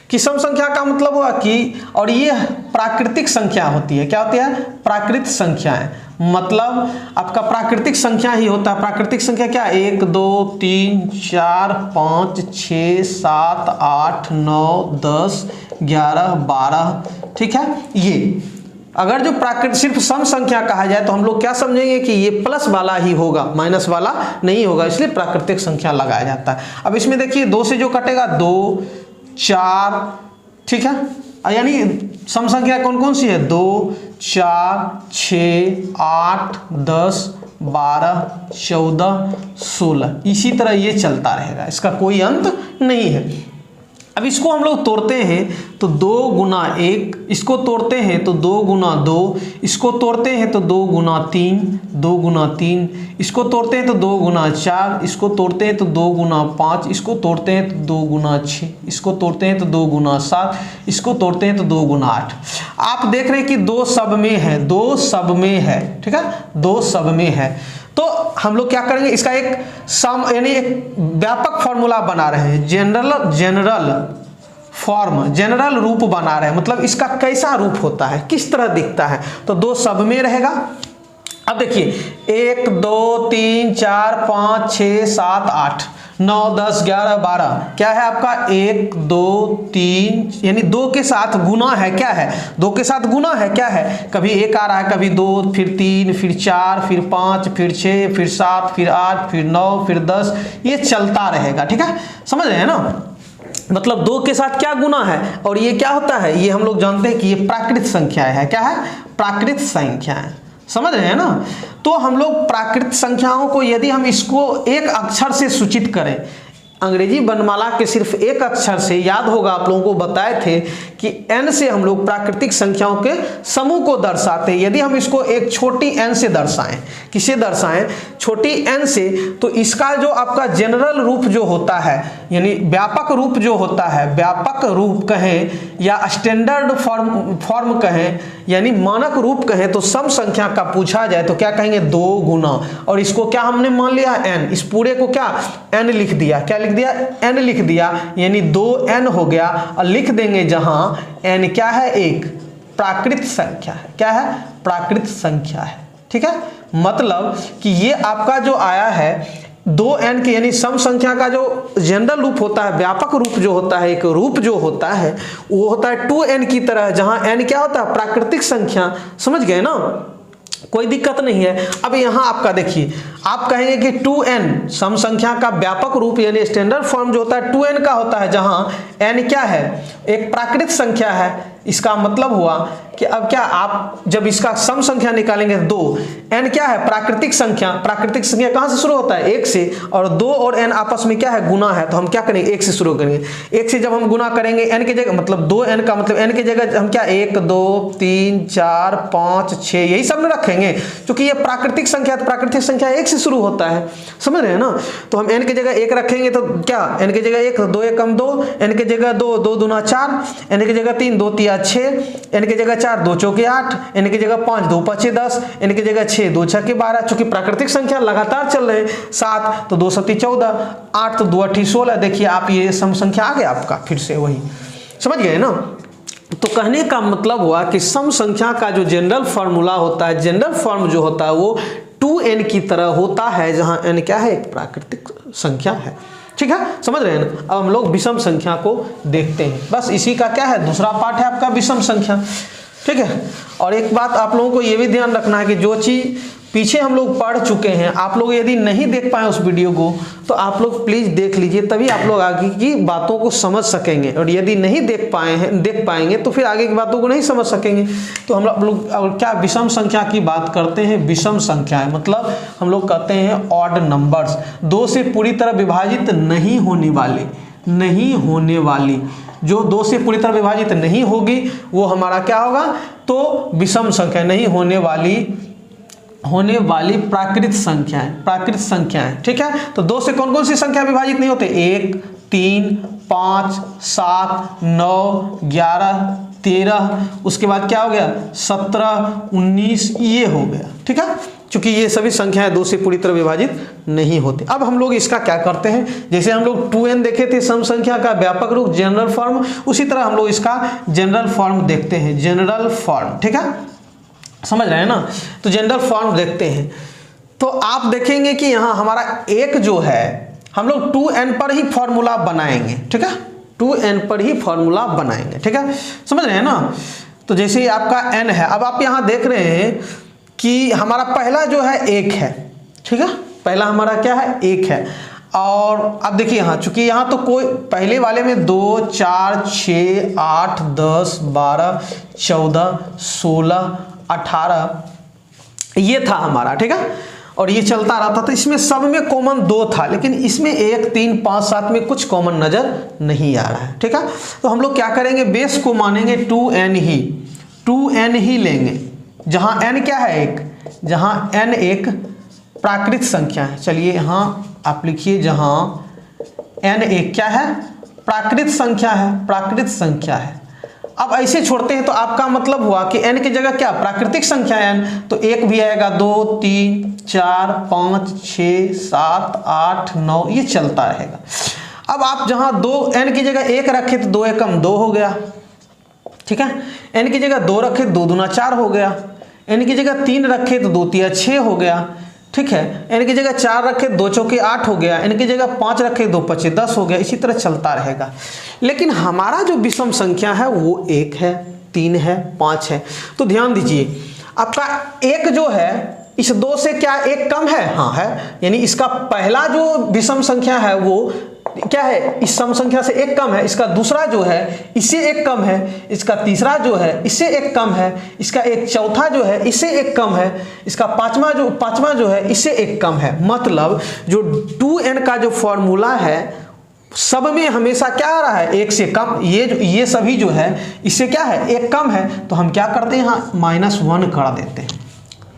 कि सम संख्या का मतलब हुआ कि, और ये प्राकृतिक संख्या होती है। क्या होती है? प्राकृत संख्याएं। मतलब आपका प्राकृतिक संख्या ही होता है। प्राकृतिक संख्या क्या? 1, 2, 3, 4, 5, 6, 7, 8, 9, 10, 11, 12। ठीक है, ये अगर जो प्राकृतिक सिर्फ सम संख्या कहा जाए तो हम लोग क्या समझेंगे कि ये प्लस वाला ही होगा, माइनस वाला नहीं होगा, इसलिए प्राकृतिक संख्या लगाया जाता है। अब इसमें देखिए 2 से जो कटेगा 2, 4, ठीक है, यानी सम संख्या कौन कौन सी है, 2, 4, 6, 8, 10, 12, 14, 16, इसी तरह ये चलता रहेगा, इसका कोई अंत नहीं है। अब इसको हम लोग तोड़ते हैं तो 2 गुना 1, इसको तोड़ते हैं तो 2 गुना 2, इसको तोड़ते हैं तो 2 गुना 3, 2 गुना 3, इसको तोड़ते हैं तो 2 गुना 4, इसको तोड़ते हैं तो 2 गुना 5, इसको तोड़ते हैं तो 2 गुना 6, इसको तोड़ते हैं तो 2 गुना 7, इसको तोड़ते हैं तो 2 गुना 8। आप देख रहे हैं कि 2 सब में है, 2 सब में है, ठीक है, 2 सब में है। तो हम लोग क्या करेंगे, इसका एक सम यानी एक व्यापक फॉर्मूला बना रहे हैं, जनरल रूप बना रहे हैं, मतलब इसका कैसा रूप होता है, किस तरह दिखता है। तो 2 सब में रहेगा। अब देखिए 1, 2, 3, 4, 5, 6, 7, 8, 9, 10, 11, 12, क्या है आपका 1, 2, 3, यानी 2 के साथ गुना है, क्या है 2 के साथ गुना है, क्या है, कभी 1 आ रहा है, कभी 2, फिर 3, फिर 4, फिर 5, फिर 6, फिर 7, फिर 8, फिर 9, फिर 10, ये चलता रहेगा, ठीक है, समझ रहे हैं ना। मतलब 2 के साथ क्या गुना है, और ये क्या होता है, ये हम लोग जानते हैं कि ये प्राकृत संख्या है, क्या है, प्राकृत संख्या है, समझ रहे हैं ना। तो हम लोग प्राकृत संख्याओं को यदि हम इसको एक अक्षर से सूचित करें, अंग्रेजी वर्णमाला के सिर्फ एक अक्षर से, याद होगा आप लोगों को बताए थे कि n से हम लोग प्राकृतिक संख्याओं के समूह को दर्शाते हैं। यदि हम इसको एक छोटी n से दर्शाएं, किसे दर्शाएं, छोटी n से, तो इसका जो आपका जनरल रूप जो होता है, यानी व्यापक रूप जो होता है, व्यापक रूप कहें या स्टैंडर्ड फॉर्म कहें, यानी मानक रूप कहें, तो सम संख्या का पूछा जाए तो क्या कहेंगे, 2 गुना, और इसको क्या हमने मान लिया n, इस पूरे को क्या n लिख दिया, क्या लिख दिया, n लिख दिया, यानी 2n हो गया। और लिख देंगे जहां n क्या है, एक प्राकृत संख्या है, क्या है, प्राकृत संख्या है, ठीक है। मतलब कि ये आपका जो आया है 2n के, यानी सम संख्या का जो जनरल रूप होता है, व्यापक रूप जो होता है, एक रूप जो होता है वो होता है 2n की तरह, जहां n क्या होता है, प्राकृतिक संख्या, समझ गए ना, कोई दिक्कत नहीं है। अब यहां आपका देखिए, आप कहेंगे कि 2n सम संख्या का व्यापक रूप यानी स्टैंडर्ड फॉर्म जो होता है 2n का होता है, जहां n क्या है, एक प्राकृत संख्या है। इसका मतलब हुआ कि अब क्या आप जब इसका सम संख्या निकालेंगे 2, n क्या है, प्राकृतिक संख्या, प्राकृतिक संख्या कहां से शुरू होता है, 1 से, और 2 और n आपस में क्या है, गुना है, तो हम क्या करेंगे, 1 से शुरू करेंगे। 1 से जब हम गुना करेंगे n के जगह, मतलब 2n का मतलब n के जगह हम क्या 1, 2, 3, 4, 5, 6 यही सब में रखेंगे, क्योंकि ये प्राकृतिक संख्या, तो प्राकृतिक संख्या 1 से शुरू होता है, समझ रहे हैं ना। तो हम n के जगह 1 रखेंगे तो क्या, n के जगह 1, 2 1 2, n के जगह 2, 2 दूना 4, n के जगह 3, 2 3 6, n के जगह 4, 2 चौके 8, n के जगह 5, 2 5 10, n के जगह 6, 2 6 12, चूंकि प्राकृतिक संख्या लगातार चल रहे हैं, 7 तो 2 7 14, 8 तो 2 8 16, देखिए आप ये सम संख्या आ गया आपका, फिर से वही, समझ गए ना। तो कहने का मतलब हुआ कि सम संख्या का जो जनरल फॉर्मूला होता है, जनरल फॉर्म जो होता है वो 2n की तरह होता है, जहां n क्या है, एक प्राकृतिक संख्या है, ठीक है, समझ रहे हैं ना। अब हम लोग विषम संख्या को देखते हैं, बस इसी का क्या है, दूसरा पार्ट है आपका विषम संख्या, ठीक है। और एक बात आप लोगों को यह भी ध्यान रखना है कि जो चीज पीछे हम लोग पढ़ चुके हैं, आप लोग यदि नहीं देख पाए उस वीडियो को तो आप लोग प्लीज देख लीजिए, तभी आप लोग आगे की बातों को समझ सकेंगे, और यदि नहीं देख पाएंगे तो फिर आगे की बातों को नहीं समझ सकेंगे। तो हम लोग क्या विषम संख्या की बात करते हैं, विषम संख्या है मतलब हम लोग कहते हैं ऑड नंबर्स, 2 से पूरी तरह विभाजित नहीं होने वाली, जो 2 से पूरी तरह विभाजित नहीं होगी वो हमारा क्या होगा, तो विषम संख्या, नहीं होने वाली प्राकृत संख्या है, ठीक है। तो 2 से कौन कौन सी संख्या विभाजित नहीं होते, 1 3 5 7 9 11 13, उसके बाद क्या हो गया 17 19, ये हो गया, ठीक है, क्योंकि ये सभी संख्याएं 2 से पूरी तरह विभाजित नहीं होती। अब हम लोग इसका क्या करते हैं, जैसे हम लोग 2n देखे थे सम संख्या का व्यापक रूप जनरल फॉर्म, उसी तरह हम लोग इसका जनरल फॉर्म देखते हैं, जनरल फॉर्म, ठीक है, समझ रहे हैं ना। तो जनरल फॉर्म देखते हैं, तो आप देखेंगे कि यहाँ हमारा एक जो है हम लोग 2n पर ही फॉर्मूला बनाएंगे, ठीक है, 2n पर ही फॉर्मूला बनाएंगे, ठीक है, समझ रहे हैं ना। तो जैसे ही आपका n है, अब आप यहाँ देख रहे हैं कि हमारा पहला जो है 1 है, ठीक है, पहला हमारा क्या है 1 है। और अब देखिए यहाँ, चूंकि यहाँ तो कोई पहले वाले में 2 4 6 8 10 12 14 16 18 ये था हमारा, ठीक है, और ये चलता रहता था। इसमें सब में कॉमन 2 था, लेकिन इसमें 1 3 5 7 में कुछ कॉमन नजर नहीं आ रहा है, ठीक है। तो हम लोग क्या करेंगे, बेस को मानेंगे 2n ही लेंगे, जहां n क्या है 1, जहां n एक प्राकृत संख्या है। चलिए यहाँ आप लिखिए, जहां n एक क्या है, प्राकृत संख्या है, प्राकृत संख्या है। अब ऐसे छोड़ते हैं तो आपका मतलब हुआ कि n की जगह क्या प्राकृतिक संख्या है n, तो 1 भी आएगा, 2 3 4 5 6 7 8 9 ये चलता रहेगा। अब आप जहां 2n की जगह 1 रखे तो 2 एकम 2 हो गया, ठीक है। n की जगह 2 रखे 2 दूना 4 हो गया, n की जगह 3 रखे तो 2 तिया 6 हो गया, ठीक है। n की जगह 4 रखे 2 चौके 8 हो गया, n की जगह 5 रखे 2 पचे 10 हो गया, इसी तरह चलता रहेगा। लेकिन हमारा जो विषम संख्या है वो 1 है, 3 है, 5 है। तो ध्यान दीजिए, आपका 1 जो है इस 2 से क्या 1 कम है, हाँ है, यानी इसका पहला जो विषम संख्या है वो क्या है, इस सम संख्या से 1 कम है, इसका दूसरा जो है इससे 1 कम है, इसका तीसरा जो है इससे 1 कम है, इसका एक चौथा जो है इससे 1 कम है, इसका पांचवा जो है इससे 1 कम है। मतलब जो 2n का जो फॉर्मूला है सब में हमेशा क्या आ रहा है 1 से कम, ये सभी जो है इससे क्या है 1 कम है, तो हम क्या करते हैं यहाँ -1 कर देते हैं,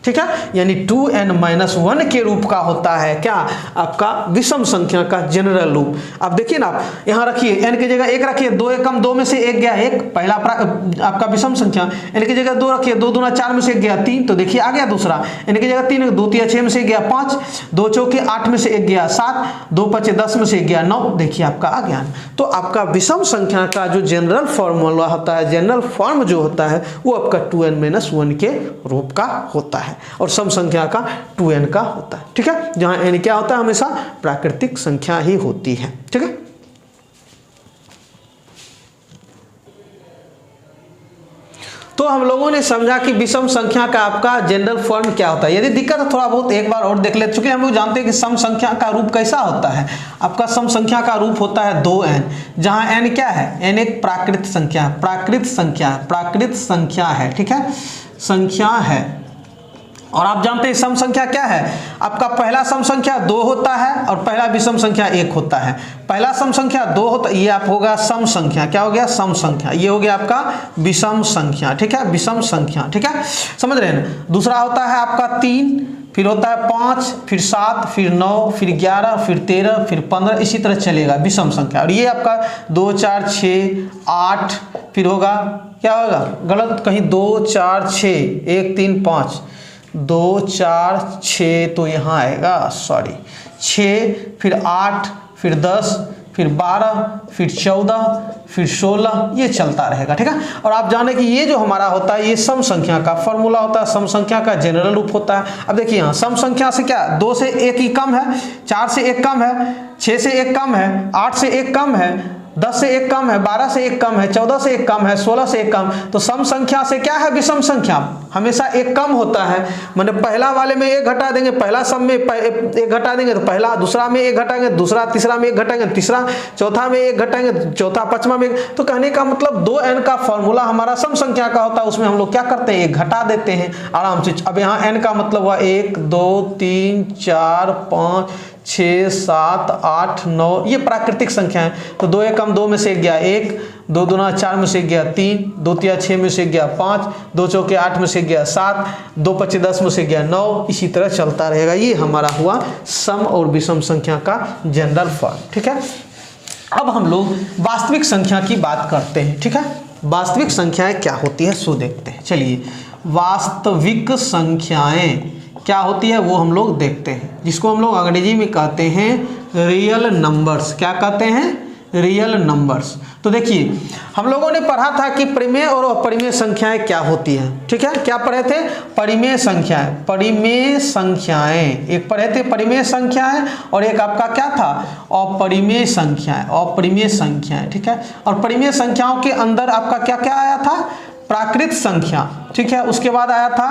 ठीक है। यानी 2n-1 के रूप का होता है क्या, आपका विषम संख्या का जनरल रूप। अब देखिए ना, आप यहाँ रखिए n की जगह 1 रखिए, 2 एकम 2 में से 1 गया 1, पहला आपका विषम संख्या। n की जगह 2 रखिए, 2 दूना 4 में से 1 गया 3, तो देखिए आ गया दूसरा। n की जगह 3, 2 तिया 6 में से 1 गया 5, 2 चौके 8 में से 1 गया 7, 2 पचे 10 में से 1 गया 9, देखिए आपका आ गया। तो आपका विषम संख्या का जो जनरल फॉर्मूला होता है, जनरल फॉर्म जो होता है वो आपका 2n-1 के रूप का होता है, और सम संख्या का 2n का होता है, ठीक है, जहां n क्या होता है हमेशा प्राकृतिक संख्या ही होती है, ठीक है। तो हम लोगों ने समझा कि विषम संख्या का आपका जनरल फॉर्म क्या होता है। यदि दिक्कत है थोड़ा बहुत एक बार और देख ले, चूंकि हम लोग जानते हैं कि सम संख्या का रूप कैसा होता है। आपका सम संख्या का रूप होता है 2n, जहां n क्या है, n एक प्राकृत संख्या है, प्राकृत संख्या है, ठीक है, संख्या है। और आप जानते हैं सम संख्या क्या है, आपका पहला सम संख्या 2 होता है और पहला विषम संख्या 1 होता है। पहला सम संख्या 2 होता है, ये आप होगा सम संख्या, क्या हो गया सम संख्या, ये हो गया आपका विषम संख्या, ठीक है, विषम संख्या, ठीक है, समझ रहे हैं ना। दूसरा होता है आपका 3, फिर होता है 5, फिर 7, फिर 9, फिर 11, फिर 13, फिर 15, इसी तरह चलेगा विषम संख्या। और ये आपका 2 4 6 8, फिर होगा क्या होगा, गलत कहीं 2 4 6 1 3 5 2 4 6, तो यहाँ आएगा सॉरी 6, फिर 8, फिर 10, फिर 12, फिर 14, फिर 16, ये चलता रहेगा, ठीक है। और आप जाने कि ये जो हमारा होता है ये सम संख्या का फॉर्मूला होता है, सम संख्या का जनरल रूप होता है। अब देखिए यहाँ सम संख्या से क्या 2 से 1 ही कम है, 4 से 1 कम है, 6 से 1 कम है, 8 से 1 कम है, 10 से 1 कम है, 12 से 1 कम है, 14 से 1 कम है, 16 से 1 कम। तो सम संख्या से क्या है, विषम संख्या हमेशा 1 कम होता है। माने पहला वाले में 1 घटा देंगे, पहला सम में 1 घटा देंगे तो पहला, दूसरा में 1 घटाएंगे, दूसरा तीसरा में 1 घटाएंगे, तीसरा चौथा में 1 घटाएंगे, चौथा पांचवा में 1। तो कहने का मतलब 2n का फॉर्मूला हमारा सम संख्या का होता है, उसमें हम लोग क्या करते हैं 1 घटा देते हैं आराम से। अब यहाँ n का मतलब हुआ 1 2 3 4 5 6 7 8 9, ये प्राकृतिक संख्या है। तो 2 एकम 2 में से गया 1, 2 दूना 4 में से गया 3, 2 तिया 6 में से गया 5, 2 चौके 8 में से गया 7, 2 पचे 10 में से गया 9, इसी तरह चलता रहेगा। ये हमारा हुआ सम और विषम संख्या का जनरल फॉर्म, ठीक है। अब हम लोग वास्तविक संख्या की बात करते हैं, ठीक है। वास्तविक संख्याएं क्या होती है सो देखते हैं। चलिए, वास्तविक संख्याएं क्या होती है वो हम लोग देखते हैं, जिसको हम लोग अंग्रेजी में कहते हैं रियल नंबर्स। क्या कहते हैं, रियल नंबर्स। तो देखिए, हम लोगों ने पढ़ा था कि परिमेय और अपरिमेय संख्याएं क्या होती हैं, ठीक है। क्या पढ़े थे, परिमेय संख्याएं, परिमेय संख्याएं, एक पढ़े थे परिमेय संख्याएं और एक आपका क्या था, अपरिमेय संख्याएं, अपरिमेय संख्याएं, ठीक है। और परिमेय संख्याओं के अंदर आपका क्या क्या आया था, प्राकृत संख्या, ठीक है, उसके बाद आया था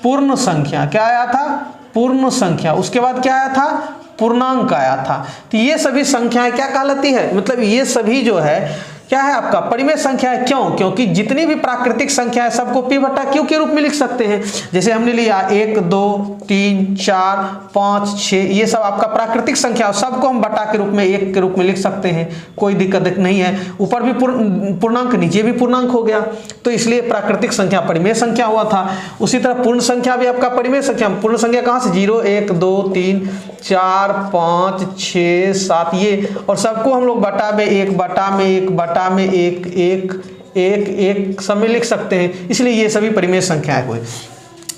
पूर्ण संख्या, क्या आया था, पूर्ण संख्या, उसके बाद क्या आया था, पूर्णांक आया था। तो ये सभी संख्याएं क्या कहलाती है, मतलब ये सभी जो है क्या है आपका परिमेय संख्या है। क्यों, क्योंकि जितनी भी प्राकृतिक संख्या है सबको p बटा q के रूप में लिख सकते हैं। जैसे हमने लिया 1 2 3 4 5 6, ये सब आपका प्राकृतिक संख्या, सबको हम बटा के रूप में 1 के रूप में लिख सकते हैं, कोई दिक्कत नहीं है। ऊपर भी पूर्णांक, नीचे भी पूर्णांक हो गया, तो इसलिए प्राकृतिक संख्या परिमेय संख्या हुआ था। उसी तरह पूर्ण संख्या भी आपका परिमेय संख्या, पूर्ण संख्या कहाँ से, 0 1 2 3 4 5 6 7, ये, और सबको हम लोग बटा में 1 बटा में 1 बटा में 1 1 1 1 सब में लिख सकते हैं, इसलिए ये सभी परिमेय संख्याएं हुए।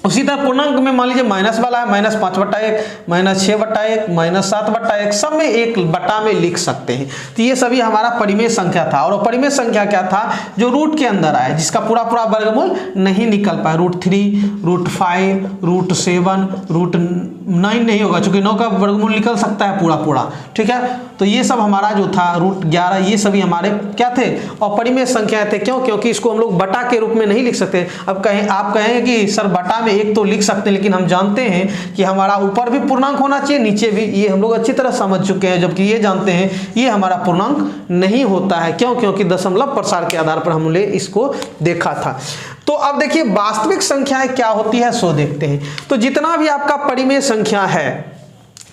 उसी तरह पूर्णांक में मान लीजिए माइनस वाला है, -5/1 -6/1 -7/1, सब में 1 बटा में लिख सकते हैं। तो ये सभी हमारा परिमेय संख्या था। और परिमेय संख्या क्या था, जो रूट के अंदर आए, जिसका पूरा पूरा वर्गमूल नहीं निकल पाए, √3 √5 √7 √9 नहीं होगा, चूंकि 9 का वर्गमूल निकल सकता है पूरा पूरा, ठीक है। तो ये सब हमारा जो था √11, ये सभी हमारे क्या थे, अपरिमेय संख्या थे। क्यों, क्योंकि इसको हम लोग बटा के रूप में नहीं लिख सकते। अब आप कहेंगे कि सर बटा में 1 तो लिख सकते हैं, लेकिन हम जानते हैं कि हमारा ऊपर भी पूर्णांक होना चाहिए, नीचे भी, ये हम लोग अच्छी तरह समझ चुके हैं। जबकि ये जानते हैं ये हमारा पूर्णांक नहीं होता है। क्यों, क्योंकि दशमलव प्रसार के आधार पर हमने इसको देखा था। तो अब देखिए वास्तविक संख्याएं क्या होती है, सो देखते हैं। तो जितना भी आपका परिमेय संख्या है,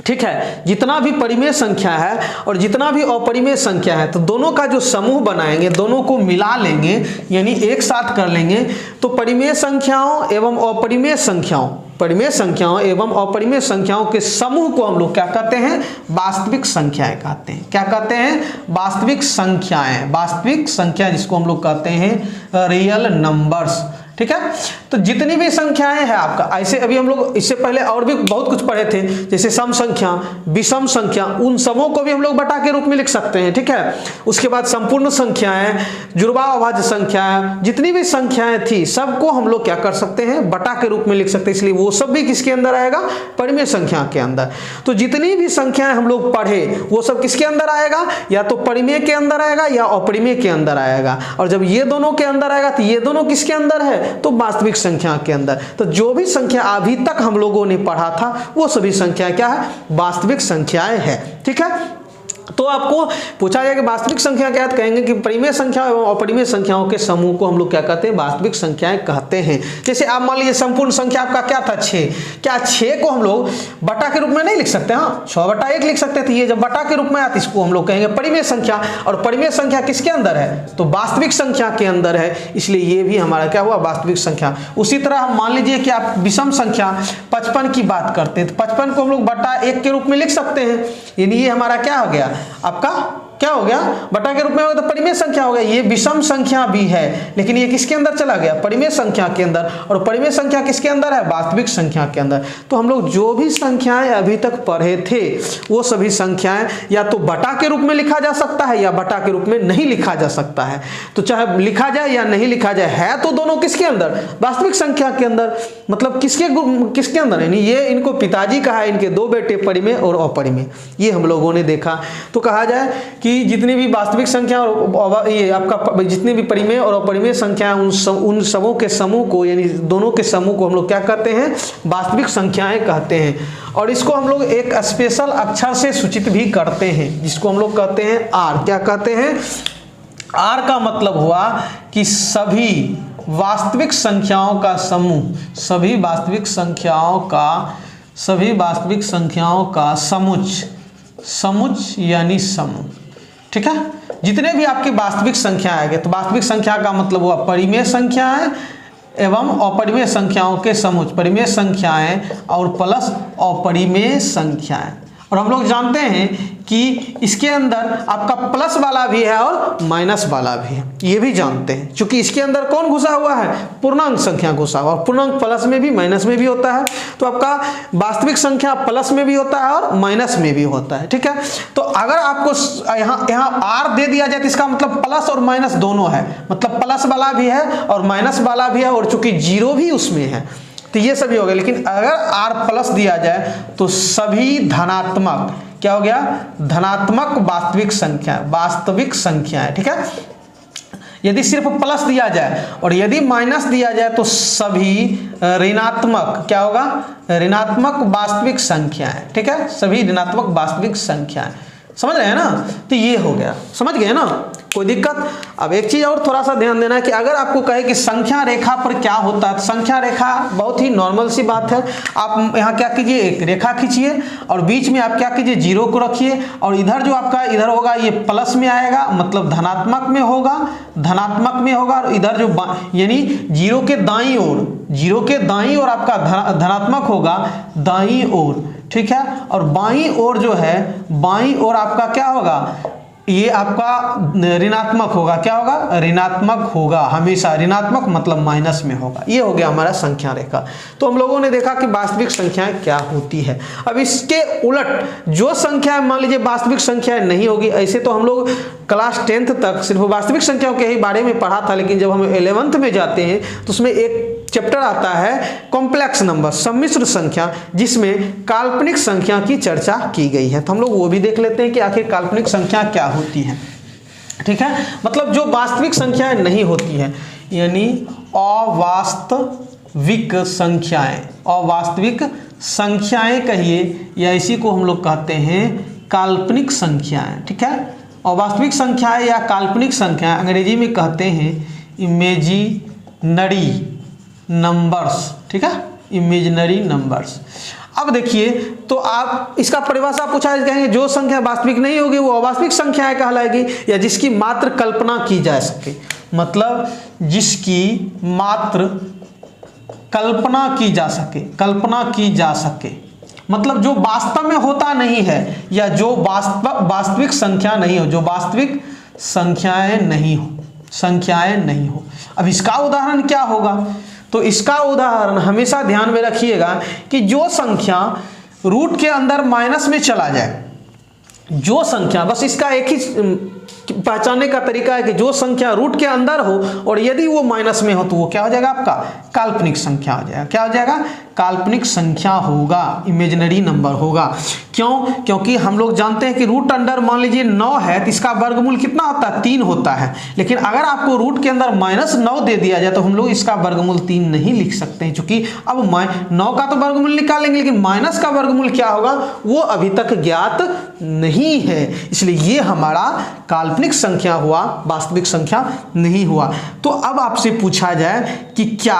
ठीक है, जितना भी परिमेय संख्या है और जितना भी अपरिमेय संख्या है, तो दोनों का जो समूह बनाएंगे, दोनों को मिला लेंगे, यानी एक साथ कर लेंगे, तो परिमेय संख्याओं एवं अपरिमेय संख्याओं, परिमेय संख्याओं एवं अपरिमेय संख्याओं के समूह को हम लोग क्या कहते हैं, वास्तविक संख्याएं कहते हैं। क्या कहते हैं, वास्तविक संख्याएं, वास्तविक संख्या जिसको हम लोग कहते हैं रियल नंबर्स, ठीक है। तो जितनी भी संख्याएं हैं आपका, ऐसे अभी हम लोग इससे पहले और भी बहुत कुछ पढ़े थे, जैसे सम संख्या, विषम संख्या, उन समों को भी हम लोग बटा के रूप में लिख सकते हैं, ठीक है। उसके बाद संपूर्ण संख्याएं, जुड़वा अभाज्य संख्याएं, जितनी भी संख्याएं थी सबको हम लोग क्या कर सकते हैं, बटा के रूप में लिख सकते हैं। इसलिए वो सब भी किसके अंदर आएगा, परिमेय संख्या के अंदर। तो जितनी भी संख्याएं हम लोग पढ़े वो सब किसके अंदर आएगा, या तो परिमेय के अंदर आएगा या अपरिमेय के अंदर आएगा। और जब ये दोनों के अंदर आएगा तो ये दोनों किसके अंदर है, तो वास्तविक संख्या के अंदर। तो जो भी संख्या अभी तक हम लोगों ने पढ़ा था वो सभी संख्या क्या है, वास्तविक संख्याएं है, ठीक है। तो आपको पूछा जाए कि वास्तविक संख्या क्या है, तो कहेंगे कि परिमेय संख्या एवं अपरिमेय संख्याओं के समूह को हम लोग क्या कहते हैं, वास्तविक संख्याएं कहते हैं। जैसे आप मान लीजिए संपूर्ण संख्या आपका क्या था, 6, क्या 6 को हम लोग बटा के रूप में नहीं लिख सकते, हाँ 6/1 लिख सकते थे। ये जब बटा के रूप में आती इसको हम लोग कहेंगे परिमेय संख्या। और परिमेय संख्या किसके अंदर है, तो वास्तविक संख्या के अंदर है, इसलिए ये भी हमारा क्या हुआ, वास्तविक संख्या। उसी तरह हम मान लीजिए कि आप विषम संख्या 55 की बात करते हैं, तो 55 को हम लोग बटा 1 के रूप में लिख सकते हैं, यानी ये हमारा क्या हो गया, आपका क्या हो गया, बटा के रूप में होगा तो परिमेय संख्या हो गया। ये विषम संख्या भी है, लेकिन ये किसके अंदर चला गया, परिमेय संख्या के अंदर। और परिमेय संख्या किसके अंदर है, वास्तविक संख्या के अंदर। तो हम लोग जो भी संख्याएं अभी तक पढ़े थे वो सभी संख्याएं या तो बटा के रूप में लिखा जा सकता है या बटा के रूप में नहीं लिखा जा सकता है। तो चाहे लिखा जाए या नहीं लिखा जाए, है तो दोनों किसके अंदर, वास्तविक संख्या के अंदर। मतलब किसके अंदर, यानी ये इनको पिताजी कहा है, इनके 2 बेटे परिमेय और अपरिमेय, ये हम लोगों ने देखा। तो कहा जाए कि जितनी भी वास्तविक संख्या और ये आपका जितनी भी परिमेय और अपरिमेय संख्या उन सबों के समूह को, यानी दोनों के समूह को हम लोग क्या कहते हैं, वास्तविक संख्याएं कहते हैं। और इसको हम लोग एक स्पेशल अक्षर से सूचित भी करते हैं, जिसको हम लोग कहते हैं आर। क्या कहते हैं, आर का मतलब हुआ कि सभी वास्तविक संख्याओं का समूह, सभी वास्तविक संख्याओं का समुच्च यानी समूह, ठीक है। जितने भी आपकी वास्तविक संख्या आएंगे, तो वास्तविक संख्या का मतलब हुआ परिमेय संख्याएं एवं अपरिमेय संख्याओं के समुच्च, परिमेय संख्याएं और प्लस अपरिमेय संख्याएं। और हम लोग जानते हैं कि इसके अंदर आपका प्लस वाला भी है और माइनस वाला भी है, ये भी जानते हैं, क्योंकि इसके अंदर कौन घुसा हुआ है, पूर्णांक संख्या घुसा हुआ। और पूर्णांक प्लस में भी माइनस में भी होता है, तो आपका वास्तविक संख्या प्लस में भी होता है और माइनस में भी होता है, ठीक है। तो अगर आपको यहाँ आर दे दिया जाए तो इसका मतलब प्लस और माइनस दोनों है, मतलब प्लस वाला भी है और माइनस वाला भी है, और चूंकि 0 भी उसमें है, तो ये सभी हो गए। लेकिन अगर आर प्लस दिया जाए तो सभी धनात्मक, क्या हो गया, धनात्मक वास्तविक संख्या है, ठीक है। यदि सिर्फ प्लस दिया जाए और यदि माइनस दिया जाए तो सभी ऋणात्मक क्या होगा, ऋणात्मक वास्तविक संख्याएं, ठीक है, सभी ऋणात्मक वास्तविक संख्याएं। समझ रहे हैं ना, तो ये हो गया, समझ गए ना, कोई दिक्कत। अब एक चीज और थोड़ा सा ध्यान देना है कि अगर आपको कहे कि संख्या रेखा पर क्या होता है, संख्या रेखा बहुत ही नॉर्मल सी बात है। आप यहाँ क्या कीजिए, एक रेखा खींचिए और बीच में आप क्या कीजिए, जीरो को रखिए और इधर जो आपका इधर होगा ये प्लस में आएगा, मतलब धनात्मक में होगा, धनात्मक में होगा, और इधर जो यानी जीरो के दाईं ओर, जीरो के दाईं ओर आपका धनात्मक होगा, दाईं ओर, ठीक है, और बाईं ओर जो है, बाईं ओर आपका क्या होगा, ये आपका ऋणात्मक होगा, क्या होगा, ऋणात्मक होगा, हमेशा ऋणात्मक मतलब माइनस में होगा। ये हो गया हमारा संख्या रेखा। तो हम लोगों ने देखा कि वास्तविक संख्याएं क्या होती है। अब इसके उलट जो संख्याएं मान लीजिए वास्तविक संख्याएं नहीं होगी, ऐसे तो हम लोग क्लास 10th तक सिर्फ वास्तविक संख्याओं के ही बारे में पढ़ा था, लेकिन जब हम 11th में जाते हैं तो उसमें एक चैप्टर आता है कॉम्प्लेक्स नंबर, सम्मिश्र संख्या, जिसमें काल्पनिक संख्या की चर्चा की गई है। तो हम लोग वो भी देख लेते हैं कि आखिर काल्पनिक संख्या क्या होती है, ठीक है, मतलब जो वास्तविक संख्याएं नहीं होती है, यानी अवास्तविक संख्याएं, अवास्तविक संख्याएं कहिए, या इसी को हम लोग कहते हैं काल्पनिक संख्याएं, ठीक है। अवास्तविक संख्याएं या काल्पनिक संख्याएं अंग्रेजी में कहते हैं इमेजिनरी नंबर्स, ठीक है, इमेजिनरी नंबर्स। अब देखिए, तो आप इसका परिभाषा पूछा है, कहेंगे जो संख्या वास्तविक नहीं होगी वो अवास्तविक संख्याएं कहलाएगी, या जिसकी मात्र कल्पना की जा सके, मतलब जिसकी मात्र कल्पना की जा सके, कल्पना की जा सके, मतलब जो वास्तव में होता नहीं है, या जो वास्तविक संख्या नहीं हो, जो वास्तविक संख्याएं नहीं हो, संख्याएं नहीं हो। अब इसका उदाहरण क्या होगा, तो इसका उदाहरण हमेशा ध्यान में रखिएगा कि जो संख्या रूट के अंदर माइनस में चला जाए, जो संख्या, बस इसका एक ही पहचानने का तरीका है कि जो संख्या रूट के अंदर हो और यदि वो माइनस में हो तो वो क्या हो जाएगा, आपका काल्पनिक संख्या हो जाएगा। क्या हो जाएगा, काल्पनिक संख्या होगा, इमेजिनरी नंबर होगा। क्यों, क्योंकि हम लोग जानते हैं कि रूट अंडर मान लीजिए 9 है तो इसका वर्गमूल कितना होता है, 3 होता है। लेकिन अगर आपको रूट के अंदर -9 दे दिया जाए तो हम लोग इसका वर्गमूल 3 नहीं लिख सकते हैं, क्योंकि अब 9 का तो वर्गमूल निकालेंगे, लेकिन माइनस का वर्गमूल क्या होगा वो अभी तक ज्ञात नहीं है, इसलिए ये हमारा काल्पनिक संख्या हुआ, वास्तविक संख्या नहीं हुआ। तो अब आपसे पूछा जाए कि क्या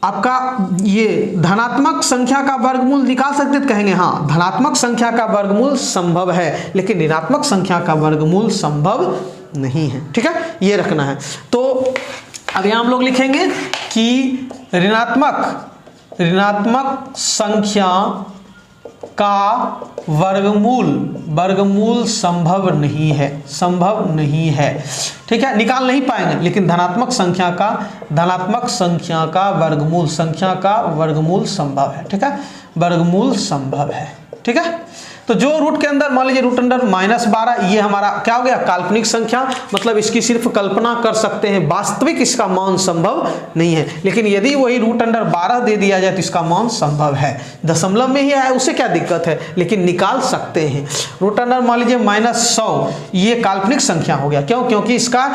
आपका ये धनात्मक संख्या का वर्गमूल निकाल सकते, तो कहेंगे हाँ, धनात्मक संख्या का वर्गमूल संभव है, लेकिन ऋणात्मक संख्या का वर्गमूल संभव नहीं है, ठीक है, ये रखना है। तो अब यहां हम लोग लिखेंगे कि ऋणात्मक संख्या का वर्गमूल संभव नहीं है, संभव नहीं है, ठीक है, निकाल नहीं पाएंगे। लेकिन धनात्मक संख्या का वर्गमूल संभव है, ठीक है, वर्गमूल संभव है, ठीक है। तो जो रूट के अंदर मान लीजिए रूट अंडर -12, ये हमारा क्या हो गया, काल्पनिक संख्या, मतलब इसकी सिर्फ कल्पना कर सकते हैं, वास्तविक इसका मान संभव नहीं है। लेकिन यदि वही रूट अंडर 12 दे दिया जाए तो इसका मान संभव है, दशमलव में ही है, उसे क्या दिक्कत है, लेकिन निकाल सकते हैं। रूट अंडर मान लीजिए -100, ये काल्पनिक संख्या हो गया। क्यों, क्योंकि इसका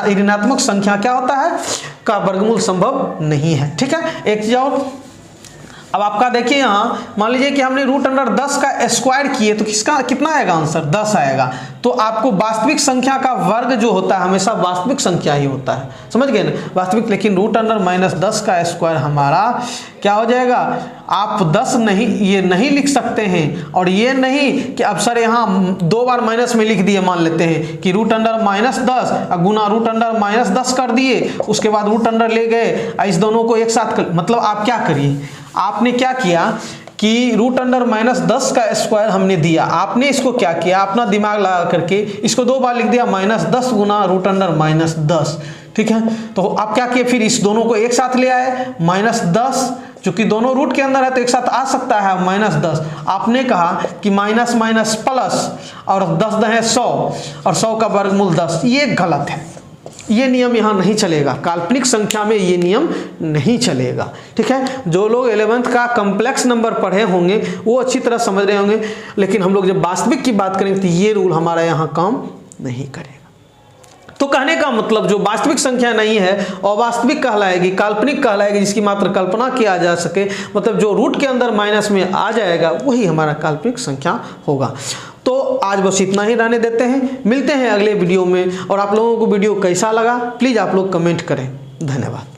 ऋणात्मक संख्या क्या होता है, का वर्गमूल संभव नहीं है, ठीक है। एक चीज और, अब आपका देखिए यहाँ मान लीजिए कि हमने रूट अंडर 10 का स्क्वायर किए तो किसका कितना आएगा आंसर, 10 आएगा। तो आपको वास्तविक संख्या का वर्ग जो होता है हमेशा वास्तविक संख्या ही होता है, समझ गए ना, वास्तविक। लेकिन रूट अंडर -10 का स्क्वायर हमारा क्या हो जाएगा, आप 10 नहीं, ये नहीं लिख सकते हैं, और ये नहीं कि अब सर यहाँ 2 बार माइनस में लिख दिए, मान लेते हैं कि रूट अंडर -10 गुना रूट अंडर -10 कर दिए, उसके बाद रूट अंडर ले गए, इस दोनों को एक साथ मतलब आप क्या kariye, आपने क्या किया कि रूट अंडर -10 का स्क्वायर हमने दिया, आपने इसको क्या किया, अपना दिमाग लगा करके इसको 2 बार लिख दिया, -10 गुना रूट अंडर -10, ठीक है। तो आप क्या किए, फिर इस दोनों को एक साथ ले आए, -10 चूंकि दोनों रूट के अंदर है तो एक साथ आ सकता है -10, आपने कहा कि माइनस माइनस प्लस, और 10 × 100 और 100 का वर्गमूल 10, ये गलत है, ये नियम यहाँ नहीं चलेगा, काल्पनिक संख्या में ये नियम नहीं चलेगा, ठीक है। जो लोग 11th का कॉम्प्लेक्स नंबर पढ़े होंगे वो अच्छी तरह समझ रहे होंगे, लेकिन हम लोग जब वास्तविक की बात करेंगे तो ये रूल हमारा यहाँ काम नहीं करेगा। तो कहने का मतलब जो वास्तविक संख्या नहीं है अवास्तविक कहलाएगी, काल्पनिक कहलाएगी, जिसकी मात्र कल्पना किया जा सके, मतलब जो रूट के अंदर माइनस में आ जाएगा वही हमारा काल्पनिक संख्या होगा। तो आज बस इतना ही रहने देते हैं, मिलते हैं अगले वीडियो में। और आप लोगों को वीडियो कैसा लगा प्लीज़ आप लोग कमेंट करें। धन्यवाद।